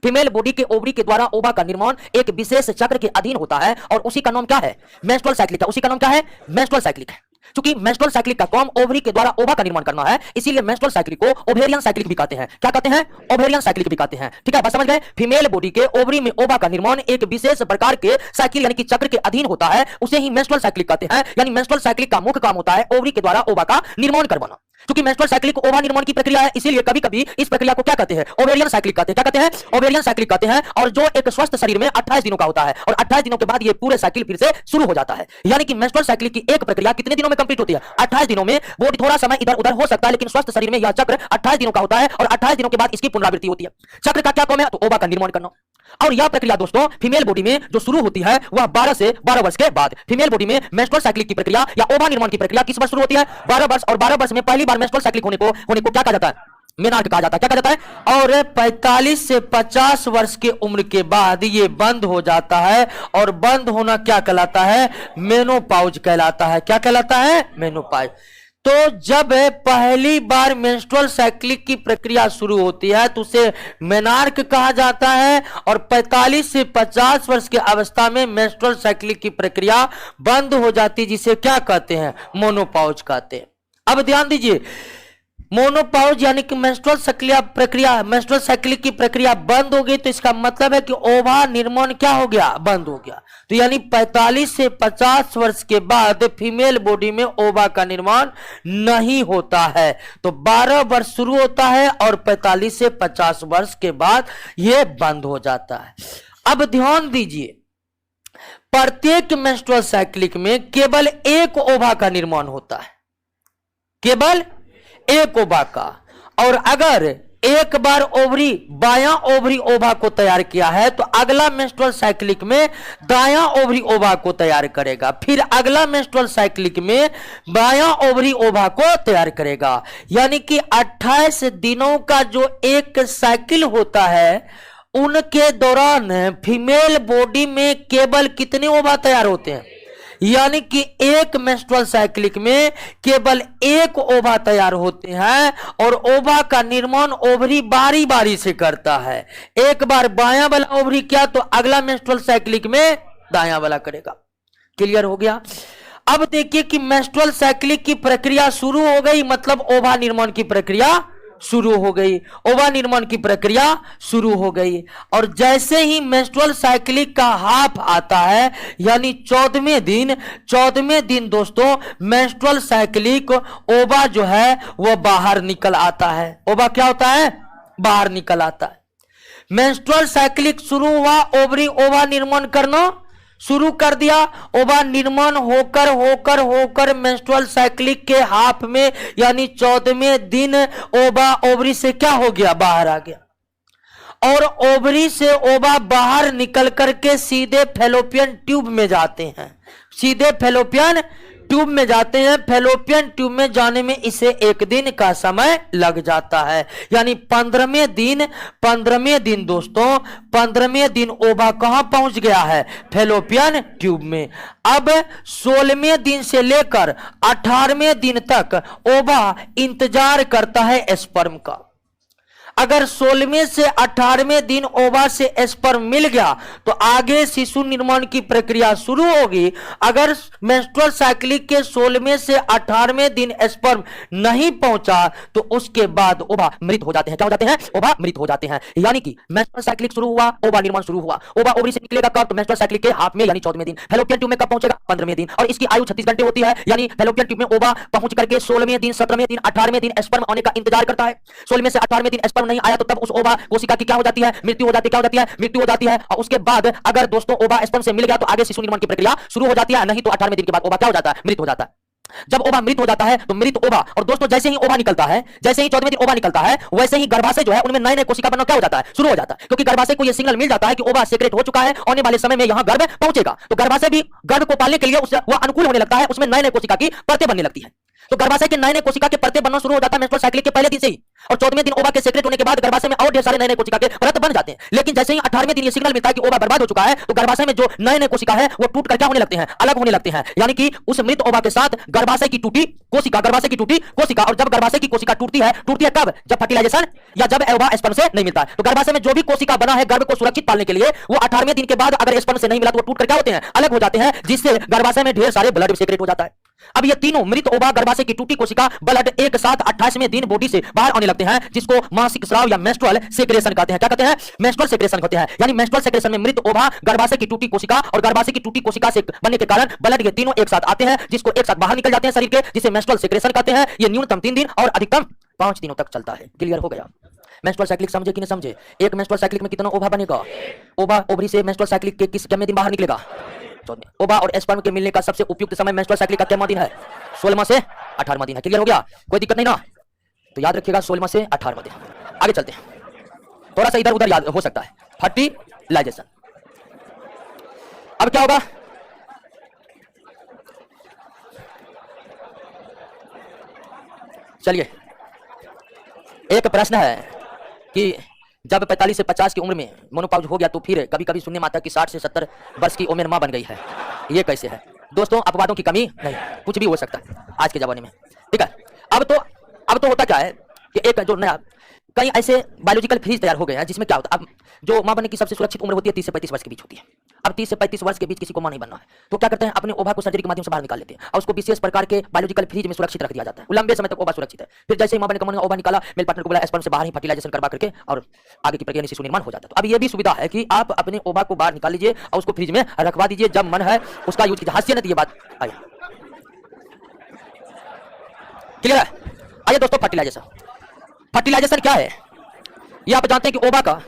फीमेल बॉडी के ओवरी के द्वारा ओवा का निर्माण एक विशेष चक्र के अधीन होता है और उसी का नाम क्या है? मेंस्ट्रुअल साइकिल का। उसी का नाम क्या है? मेंस्ट्रुअल साइकिल है। क्योंकि मेंस्ट्रुअल साइक्लिक का काम ओवरी के द्वारा ओवा का निर्माण करना है, इसीलिए मेंस्ट्रुअल साइक्लिक को ओवेरियन साइक्लिक भी कहते हैं। क्या कहते हैं? ओवेरियन साइक्लिक भी कहते हैं। ठीक है, बस समझ गए? फीमेल बॉडी के ओवरी में ओवा का निर्माण एक विशेष प्रकार के साइकिल यानी कि चक्र के अधीन होता है, उसे ही मेंस्ट्रुअल साइक्लिक कहते हैं। यानी मेंस्ट्रुअल साइक्लिक का मुख्य काम होता है ओवरी के द्वारा ओवा का निर्माण करवाना। क्योंकि मेंस्ट्रुअल साइक्लिक ओवा निर्माण की प्रक्रिया है, इसीलिए कभी-कभी इस प्रक्रिया को क्या कहते हैं? ओवेरियन साइक्लिक कहते हैं। क्या कहते हैं? ओवेरियन साइक्लिक कहते हैं। और जो एक स्वस्थ शरीर में 28 दिनों का होता है और 28 दिनों के बाद ये पूरे साइकिल फिर से शुरू हो जाता है। यानी कि मेंस्ट्रुअल साइक्लिक की एक प्रक्रिया कितने दिनों में कंप्लीट होती है? 28 दिनों में। वो थोड़ा समय इधर उधर हो सकता है, लेकिन स्वस्थ शरीर में यह चक्र 28 दिनों का होता है और 28 दिनों के बाद इसकी पुनरावृत्ति होती है। चक्र का क्या काम है? तो ओवा का निर्माण करना। और यह प्रक्रिया दोस्तों फीमेल बॉडी में जो शुरू होती है वह 12 से 12 वर्ष के बाद। फीमेल बॉडी में मेंस्ट्रुअल साइक्लिक की प्रक्रिया या ओवा निर्माण की प्रक्रिया किस वर्ष शुरू होती है? 12 वर्ष। और 12 वर्ष में पहली बार मेंस्ट्रुअल साइक्लिक होने को क्या कहा जाता है? मेनार्क कहा जाता है। क्या कहा जाता है? और 45 से 50 वर्ष की उम्र के बाद ये बंद हो जाता है और बंद होना क्या कहलाता है? मेनोपॉज कहलाता है। क्या कहलाता है? मेनोपॉज। तो जब पहली बार मेंस्ट्रुअल साइक्लिक की प्रक्रिया शुरू होती है तो उसे मेनार्क कहा जाता है और 45 से 50 वर्ष की अवस्था में मेंस्ट्रुअल साइक्लिक की प्रक्रिया बंद हो जाती है, जिसे क्या कहते हैं? मोनोपॉज कहते हैं। अब ध्यान दीजिए, मोनोपॉज यानी कि मेंस्ट्रुअल साइक्लिक की प्रक्रिया बंद हो गई, तो इसका मतलब है कि ओवा निर्माण क्या हो गया? बंद हो गया। तो यानी 45 से 50 वर्ष के बाद फीमेल बॉडी में ओवा का निर्माण नहीं होता है। तो 12 वर्ष शुरू होता है और 45 से 50 वर्ष के बाद यह बंद हो जाता है। अब ध्यान दीजिए, प्रत्येक मेंस्ट्रुअल साइक्लिक में केवल एक ओवा का निर्माण होता है, केवल एक ओवा का। और अगर एक बार ओवरी बायां ओवरी ओवा को तैयार किया है तो अगला मेंस्ट्रुअल साइक्लिक में दायां ओवरी ओवा को तैयार करेगा, फिर अगला मेंस्ट्रुअल साइक्लिक में बायां ओवरी ओवा को तैयार करेगा। यानी कि 28 दिनों का जो एक साइकिल होता है उनके दौरान फीमेल बॉडी में केवल कितने ओवा तैयार होते हैं? यानी कि एक मेंस्ट्रुअल साइक्लिक में केवल एक ओवा तैयार होते हैं और ओवा का निर्माण ओवरी बारी बारी से करता है। एक बार बायां वाला ओवरी किया तो अगला मेंस्ट्रुअल साइक्लिक में दायां वाला करेगा। क्लियर हो गया? अब देखिए कि मेंस्ट्रुअल साइक्लिक की प्रक्रिया शुरू हो गई, मतलब ओवा निर्माण की प्रक्रिया शुरू हो गई, ओवा निर्माण की प्रक्रिया शुरू हो गई। और जैसे ही मेंस्ट्रुअल साइक्लिक का हाफ आता है यानी 14वें दिन दोस्तों मेंस्ट्रुअल साइक्लिक ओवा जो है वह बाहर निकल आता है। ओवा क्या होता है? बाहर निकल आता है। मेंस्ट्रुअल साइक्लिक शुरू हुआ, ओवरी ओवा निर्माण करना शुरू कर दिया। ओवा निर्माण होकर होकर होकर मेंस्ट्रुअल साइक्लिक के हाफ में यानी 14वें दिन ओवा ओवरी से क्या हो गया? बाहर आ गया। और ओवरी से ओवा बाहर निकल करके सीधे फैलोपियन ट्यूब में जाते हैं, सीधे फैलोपियन ट्यूब में जाते हैं। फैलोपियन ट्यूब में जाने में इसे 1 दिन का समय लग जाता है। यानी 15वें दिन दोस्तों 15वें दिन ओवा कहां पहुंच गया है? फैलोपियन ट्यूब में। अब 16वें दिन से लेकर 18वें दिन तक ओवा इंतजार करता है स्पर्म का। अगर 16वें से 18वें दिन ओवा से स्पर्म मिल गया तो आगे शिशु निर्माण की प्रक्रिया शुरू होगी। अगर मेंस्ट्रुअल साइक्लिक के 16वें से 18वें दिन स्पर्म नहीं पहुंचा तो उसके बाद ओवा मृत हो जाते हैं। क्या हो जाते हैं? ओवा मृत हो जाते हैं। यानी कि मेंस्ट्रुअल साइक्लिक शुरू हुआ, ओवा निर्माण शुरू हुआ। ओवा ओवरी से निकलेगा कब? तो मेंस्ट्रुअल साइक्लिक के हाफ में यानी 14वें दिन। फैलोपियन ट्यूब में कब पहुंचेगा? 15वें दिन। और इसकी आयु 36 घंटे होती है। यानी फैलोपियन ट्यूब में ओवा पहुंच करके 16वें दिन 17वें दिन 18वें दिन स्पर्म आने का इंतजार करता है। 16वें से 18वें दिन स्पर्म नहीं आया तो तब उस ओवा कोशिका की क्या हो जाती है? मृत्यु हो जाती है। क्या हो जाती है? मृत्यु हो जाती है। और उसके बाद अगर दोस्तों ओवा स्पर्म से मिल गया तो आगे शिशु निर्माण की प्रक्रिया शुरू हो जाती है, नहीं तो 18वें दिन के बाद ओवा क्या हो जाता है? मृत हो जाता है। जब ओवा मृत हो जाता है तो मृत ओवा, और दोस्तों जैसे ही ओवा निकलता है, जैसे ही 14वें दिन ओवा निकलता है वैसे ही गर्भाशय जो है उनमें नए नए कोशिका बनना क्या हो जाता है? शुरू हो जाता है। क्योंकि गर्भाशय को यह सिग्नल मिल जाता है कि ओवा सेक्रेट हो चुका है, आने वाले समय में यहां गर्भ पहुंचेगा। तो गर्भाशय भी गर्भ को पालने के लिए वह अनुकूल होने लगता है, उसमें नए नए कोशिका की परतें बनने लगती है। तो गर्भाशय के नए नए कोशिका के परतें बनना शुरू हो जाता है मेंस्ट्रुअल साइक्लिक के पहले दिन से ही। और 14वें दिन ओवा के सेक्रेट होने के बाद गर्भाशय में और ढेर सारे नए नए कोशिका के परत बन जाते हैं। लेकिन जैसे ही 18वें दिन ये सिग्नल मिलता है कि ओवा बर्बाद हो चुका है तो गर्भाशय में जो नए नए कोशिका है वो टूट कर क्या होने लगते हैं? अलग होने लगते हैं। यानी कि उस मृत ओवा के साथ गर्भाशय की टूटी कोशिका, गर्भाशय की टूटी कोशिका। और जब गर्भाशय की कोशिका टूटती है कब? जब फर्टिलाइजेशन या जब ओवा स्पर्म से नहीं मिलता है। तो गर्भाशय में जो भी कोशिका बना है गर्भ को सुरक्षित पालने के लिए वो 18वें दिन के बाद अगर स्पर्म से नहीं मिला तो वो टूट कर क्या होते हैं? अलग हो जाते हैं, जिससे गर्भाशय में ढेर सारे ब्लड सेक्रेट हो जाता है। अब ये तीनों मृत ओवा, गर्भाशय की टूटी कोशिका, ब्लड एक साथ 28वें दिन बॉडी से बाहर आने लगते हैं, जिसको मासिक स्राव या मेंस्ट्रुअल सेक्रेशन कहते हैं। क्या कहते हैं? मेंस्ट्रुअल सेक्रेशन कहते हैं। यानी मेंस्ट्रुअल सेक्रेशन में मृत ओवा, गर्भाशय की टूटी कोशिका और गर्भाशय की टूटी कोशिका से बनने के कारण ब्लड ये तीनों एक साथ आते हैं, जिसको एक साथ बाहर निकल जाते हैं शरीर के, जिसे मेंस्ट्रुअल सेक्रेशन कहते हैं। ये न्यूनतम 3 दिन और अधिकतम 5 दिनों तक चलता है। क्लियर हो गया? मेंस्ट्रुअल साइक्लिक समझे कि नहीं समझे? एक मेंस्ट्रुअल साइक्लिक में कितना ओवा बनेगा? ओवा ओवरी से मेंस्ट्रुअल साइक्लिक के कितने दिन बाहर निकलेगा? 14। ओवा और स्पर्म के मिलने का सबसे उपयुक्त समय मेंस्ट्रुअल साइक्लिक का क्या दिन है? 16वां से 18वां दिन है। क्लियर हो गया? कोई दिक्कत नहीं ना? तो याद रखिएगा 16वां से 18वां दिन। आगे चलते हैं, थोड़ा सा इधर उधर याद हो सकता है। फर्टिलाइजेशन। अब क्या होगा? चलिए, एक प्रश्न है कि जब 45 से 50 की उम्र में मोनोपॉज हो गया तो फिर कभी कभी सुनने में आता है कि 60 से 70 वर्ष की उम्र मां बन गई है। ये कैसे है? दोस्तों अपवादों की कमी नहीं, कुछ भी हो सकता है आज के जमाने में। ठीक है? अब तो होता क्या है कि एक जो नया कई ऐसे बायोलॉजिकल फ्रीज तैयार हो गए हैं जिसमें क्या होता है, अब जो मां बनने की सबसे सुरक्षित उम्र होती है 30 से 35 वर्ष के बीच होती है। अब 30 से 35 वर्ष के बीच किसी को मां नहीं बनना है तो क्या करते हैं? अपने ओवा को सर्जरी के माध्यम से बाहर निकाल लेते हैं और उसको विशेष प्रकार के बायोलॉजिकल फ्रीज में सुरक्षित रख दिया जाता है। लंबे समय तक ओवा सुरक्षित है। फिर जैसे ही मां बनने का मन ओवा निकाला, मेल पार्टनर को बोला, स्पर्म से बाहर ही फर्टिलाइजेशन करवा करके और आगे की प्रक्रिया शिशु निर्माण हो जाता है। तो अब ये भी सुविधा है कि आप अपने ओवा को बाहर निकाल लीजिए और उसको फ्रिज में रखवा दीजिए, जब मन है उसका यूज कीजिए। हास्य नहीं ये बात आई। क्लियर है? आइए दोस्तों, फर्टिलाइजेशन। फर्टिलाइजेशन क्या है ये आप जानते हैं कि ओवा का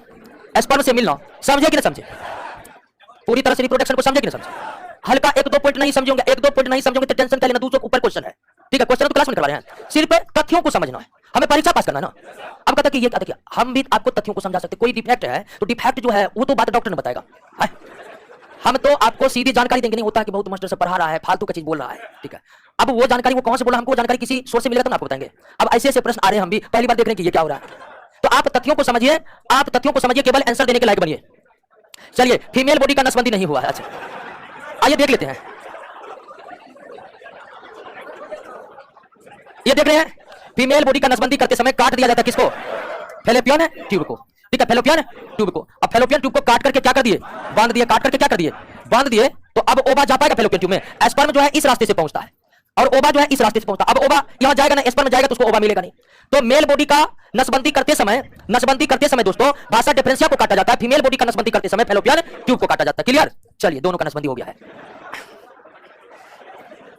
स्पर्म से मिलना। समझे कि नहीं समझे? पूरी तरह से रिप्रोडक्शन को समझे कि नहीं समझे? हल्का एक दो पॉइंट नहीं समझोगे, एक दो पॉइंट नहीं समझोगे तो टेंशन क्या लेना, दूसरों के ऊपर क्वेश्चन है, ठीक है? क्वेश्चन तो क्लास में करवा रहे हैं, सिर्फ तथ्यों को समझना है, हमें परीक्षा पास करना है ना। अब कहता कि ये क्या, देखिए हम भी आपको तथ्यों को समझा सकते, कोई डिफेक्ट है तो डिफेक्ट जो है वो तो बात डॉक्टर ने बताएगा, हम तो आपको सीधी जानकारी देंगे, नहीं होता कि बहुत मास्टर से पढ़ा रहा है, फालतू का चीज बोल रहा है, ठीक है? अब वो जानकारी वो कौन से बोला, हमको जानकारी किसी सोर्स से मिलेगा तो आपको बताएंगे। अब ऐसे ऐसे प्रश्न आ रहे हैं, हम भी पहली बार देख रहे हैं कि ये क्या हो रहा है, तो आप तथ्यों को समझिए, आप तथ्यों को समझिए, केवल आंसर देने के लायक बनिए। चलिए, फीमेल बॉडी का नसबंदी नहीं हुआ है, अच्छा आइए देख लेते हैं। ये देख रहे हैं, फीमेल बॉडी का नसबंदी करते समय काट दिया जाता है किसको? फैलोपियन ट्यूब को, ठीक है? फैलोपियन ट्यूब को। अब फैलोपियन ट्यूब को काट करके क्या कर दिए? बांध दिए। काट करके क्या कर दिए? बांध दिए। तो अब ओवा जा पाएगा फैलोपियन ट्यूब में? स्पर्म जो है इस रास्ते से पहुंचता है और ओवा जो है इस रास्ते से पहुंचता है। अब ओवा यहां जाएगा ना, स्पर्म जाएगा तो उसको ओवा मिलेगा नहीं। तो मेल बॉडी का नसबंदी करते समय दोस्तों भाषा डिफरेंशिया को काटा जाता है, फीमेल बॉडी का नसबंदी करते समय फैलोपियन ट्यूब को काटा जाता है। क्लियर? चलिए, दोनों का नसबंदी हो गया है।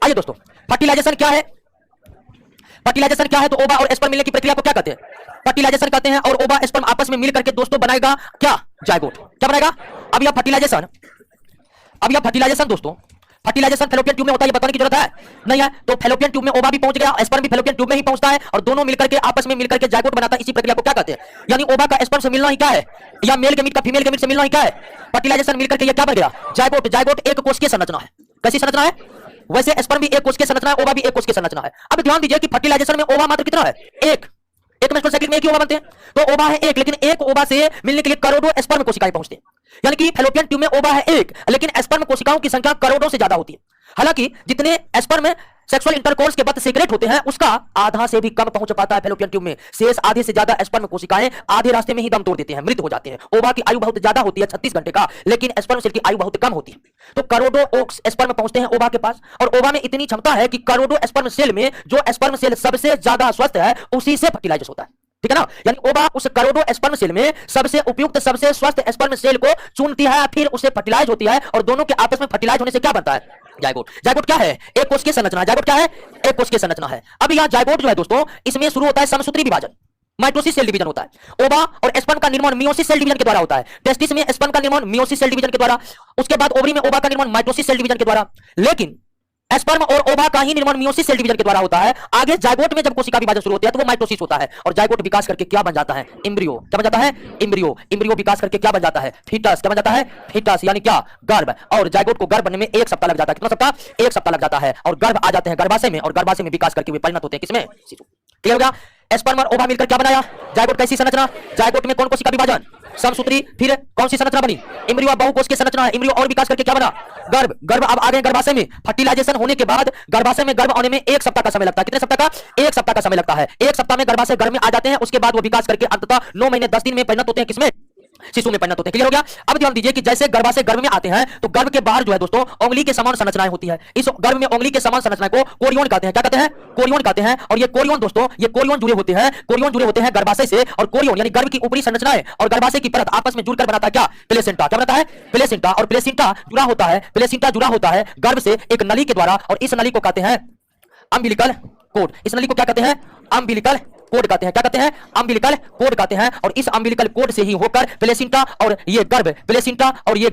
आइए दोस्तों, फर्टिलाइजेशन क्या है? फर्टिलाइजेशन क्या है? तो ओवा और स्पर्म मिलने की प्रक्रिया को क्या कहते हैं? फर्टिलाइजेशन कहते हैं। और ओवा स्पर्म आपस में मिल करके दोस्तों बनाएगा क्या? जायगोट। क्या बनाएगा? अब यह फर्टिलाइजेशन दोस्तों, फर्टिलाइजेशन फैलोपियन ट्यूब में होता है, ये बताने की जरूरत है नहीं है? तो फैलोपियन ट्यूब में ओवा भी पहुंच गया, स्पर्म भी फैलोपियन ट्यूब में ही पहुंचता है और दोनों मिलकर के आपस में मिलकर के जायगोट बनाता है। इसी प्रक्रिया को क्या कहते हैं? यानी ओवा का स्पर्म से मिलना ही क्या है, या मेल गैमीट का फीमेल गैमीट से मिलना ही क्या है? फर्टिलाइजेशन मिलकर के ये क्या बन गया? जायगोट। जायगोट एक कोशिकीय संरचना है। कैसी संरचना है? वैसे स्पर्म भी एक कोशिकीय संरचना है, ओवा भी एक कोशिकीय संरचना है। अब ध्यान दीजिए कि फर्टिलाइजेशन में ओवा मात्र कितना है? एक मेंस्ट्रुअल साइकिल में एक ही ओवा बनते हैं, तो ओवा है एक, लेकिन एक ओवा से मिलने के लिए करोड़ों स्पर्म कोशिकाएं पहुंचती हैं। यानी कि फैलोपियन ट्यूब में ओवा है एक, लेकिन स्पर्म कोशिकाओं की संख्या करोड़ों से ज्यादा होती है। हालांकि जितने स्पर्म सेक्सुअल इंटरकोर्स के बाद सीक्रेट होते हैं, उसका आधा से भी कम पहुंच पाता है फैलोपियन ट्यूब में। शेष आधे से ज्यादा स्पर्म कोशिकाएं आधे रास्ते में ही दम तोड़ देते हैं, मृत हो जाते हैं। ओवा की आयु बहुत ज्यादा होती है, 36 घंटे का, लेकिन स्पर्म सेल की आयु बहुत कम होती है। तो करोड़ों स्पर्म पहुंचते हैं ओवा के पास, और ओवा में इतनी क्षमता है कि करोड़ों स्पर्म सेल में जो स्पर्म सेल सबसे ज्यादा स्वस्थ है उसी से फर्टिलाइज होता है, ठीक है ना? यानी ओवा उस करोड़ों स्पर्म सेल में सबसे उपयुक्त, सबसे स्वस्थ स्पर्म सेल को चुनती है, फिर उसे फर्टिलाइज होती है, और दोनों के आपस में फर्टिलाइज होने से क्या बनता है? जायगोट। जायगोट क्या है? एक कोशिकीय संरचना। जायगोट क्या है? एक कोशिकीय संरचना है। अब यह जायगोट जो है दोस्तों, इसमें शुरू होता है समसूत्री विभाजन, माइटोसिस सेल डिवीजन होता है। ओवा और स्पर्म का निर्माण मियोसिस सेल डिवीजन के द्वारा होता है। टेस्टिस में स्पर्म का निर्माण मियोसिस सेल डिवीजन के द्वारा, उसके बाद ओवरी में ओवा का निर्माण माइटोसिस सेल डिवीजन के द्वारा। लेकिन स्पर्म और ओवा का ही निर्माण मियोसिस सेल डिवीजन के द्वारा होता है। आगे जायगोट में जब कोशिका विभाजन शुरू होता है तो वो माइटोसिस होता है, और जायगोट विकास करके क्या बन जाता है? एम्ब्रियो। क्या बन जाता है? एम्ब्रियो। एम्ब्रियो विकास करके क्या बन जाता है? फीटस। क्या बन जाता है? फीटस, यानी क्या? गर्भ। और जायगोट को गर्भ बनने में 1 सप्ताह लग जाता है। कितना सप्ताह? 1 सप्ताह लग जाता है, और गर्भ आ जाते हैं गर्भाशय में, और गर्भाशय में विकास करके वे परिणत होते हैं किसमें? शिशु। क्लियर हो गया? स्पर्म और ओवा मिलकर क्या बनाया? जायगोट। कैसी संरचना? जायगोट में कौन कोशिका विभाजन? समसूत्री। फिर कौन सी संरचना बनी? एम्ब्रियो। बहुकोशिकीय संरचना है। एम्ब्रियो और विकास करके क्या बना? गर्भ। गर्भ अब आ गए गर्भाशय में। फर्टिलाइजेशन होने के बाद गर्भाशय में गर्भ आने में 1 सप्ताह का समय लगता है। कितने सप्ताह का? 1 सप्ताह का समय लगता है। 1 सप्ताह में गर्भाशय गर्भ में आ जाते हैं, उसके बाद वो विकास करके अंततः 9 महीने 10 दिन में परिणत होते हैं किसमें? शिशु में परिणत होते हैं। क्लियर हो गया? अब ध्यान दीजिए कि जैसे गर्भाशय गर्भ में आते हैं तो गर्भ के बाहर जो है दोस्तों उंगली के समान संरचनाएं होती है। इस गर्भ में उंगली के समान संरचना को कोरियन कहते हैं। क्या कहते हैं? कोरियन कहते हैं। और ये कोरियन दोस्तों, ये कोरियन जुड़े होते हैं गर्भाशय से, और कोरियन यानी गर्भ की ऊपरी संरचनाएं और गर्भाशय की परत आपस में जुड़कर बनाता है क्या? प्लेसेंटा। क्या बनाता है? प्लेसेंटा। और प्लेसेंटा जुड़ा होता है गर्भ से एक नली के द्वारा, और इस नली को कहते हैं अम्बिलिकल कोड। इस नली को क्या कहते हैं? अम्बिलिकल कोड कहते हैं। क्या कहते हैं? अम्बिलिकल कोड कहते हैं। और इस अम्बिलिकल कोड से ही होकर प्लेसेंटा और ये गर्भ, प्लेसेंटा और ये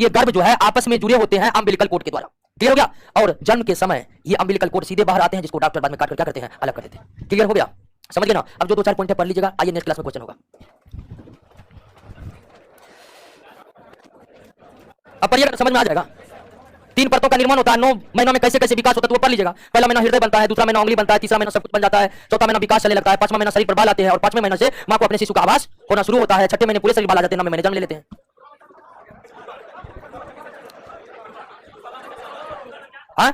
गर्भ जो है आपस में जुड़े होते हैं अम्बिलिकल कोड के द्वारा। क्लियर हो गया? और जन्म के समय ये अम्बिलिकल कोड सीधे बाहर आते हैं, जिसको डॉक्टर बाद में काट कर क्या करते हैं? अलग कर देते हैं। क्लियर हो गया? समझ गए ना? अब जो 2-4 पॉइंट पढ़ लीजिएगा, आइए नेक्स्ट क्लास में क्वेश्चन होगा। अब पढ़िएगा, समझ में आ जाएगा। 3 परतों का निर्माण होता है, 9 महीनों में कैसे कैसे विकास होता है तो वो पढ़ लीजिएगा। पहला महीना हृदय बनता है, दूसरा महीना उंगली बनता है, तीसरा महीना सब कुछ बन जाता है, चौथा महीना विकास चलने लगता है, 5वां महीना शरीर पर बाल आते हैं, और 5वें महीने से मां को अपने शिशु का आभास होना शुरू होता है, 6ठे महीने पूरे शरीर बाल आ जाते हैं, 9वें महीने जन्म ले लेते हैं। हाँ,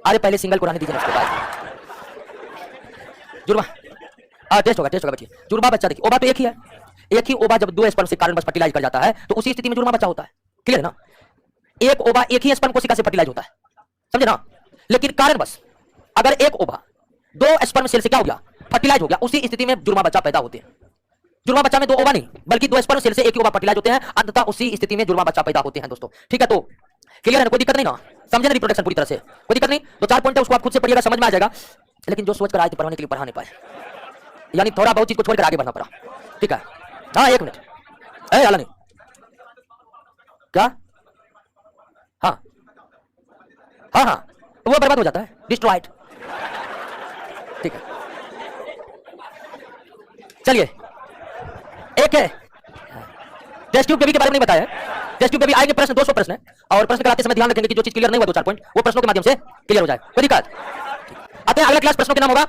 अरे पहले सिंगल को रहने दीजिए, उसके बाद जुड़वा टेस्ट होगा बच्चे। जुड़वा बच्चा देखिए, ओवा तो एक ही है, एक ही ओवा जब 2 स्पर्म से कारण बस फर्टिलाइज कर जाता है तो उसी स्थिति में जुड़वा बच्चा होता है। क्लियर है ना? एक ओवा एक ही स्पर्म कोशिका से फर्टिलाइज होता है, समझे ना? लेकिन कारण बस अगर एक ओवा 2 स्पर्म सेल से क्या हो गया? फर्टिलाइज हो गया, उसी स्थिति में जुड़वा बच्चा पैदा होते हैं। जुड़वा बच्चा में 2 ओवा नहीं बल्कि 2 स्पर्म सेल से एक ही ओवा फर्टिलाइज होते हैं, अंततः उसी स्थिति में जुड़वा बच्चा पैदा होते हैं दोस्तों। ठीक है? तो क्लियर है ना? कोई दिक्कत नहीं ना? समझे ना रिप्रोडक्शन पूरी तरह से? कोई दिक्कत नहीं। तो 4 पॉइंट है, उसको आप खुद से पढ़िएगा, समझ में आ जाएगा। लेकिन जो सोच कर आए थे पढ़ाने के लिए पढ़ा नहीं पाए, यानी थोड़ा बहुत चीज को छोड़कर आगे बढ़ना पड़ा। ठीक है? हाँ, 1 मिनट, आला नहीं, क्या? हाँ हाँ हाँ, वो बर्बाद हो जाता है, डिस्ट्रॉयड। ठीक है, चलिए एक है टेस्ट ट्यूब बेबी के बारे में नहीं बताया है। टेस्ट ट्यूब बेबी आएंगे प्रश्न, 200 प्रश्न है, और प्रश्न कराते समय ध्यान रखेंगे कि जो चीज क्लियर नहीं हुआ 2-4 पॉइंट वो प्रश्नों के माध्यम से क्लियर हो जाए। कोई दिक्कत? आते हैं अगला क्लास प्रश्नों के नाम होगा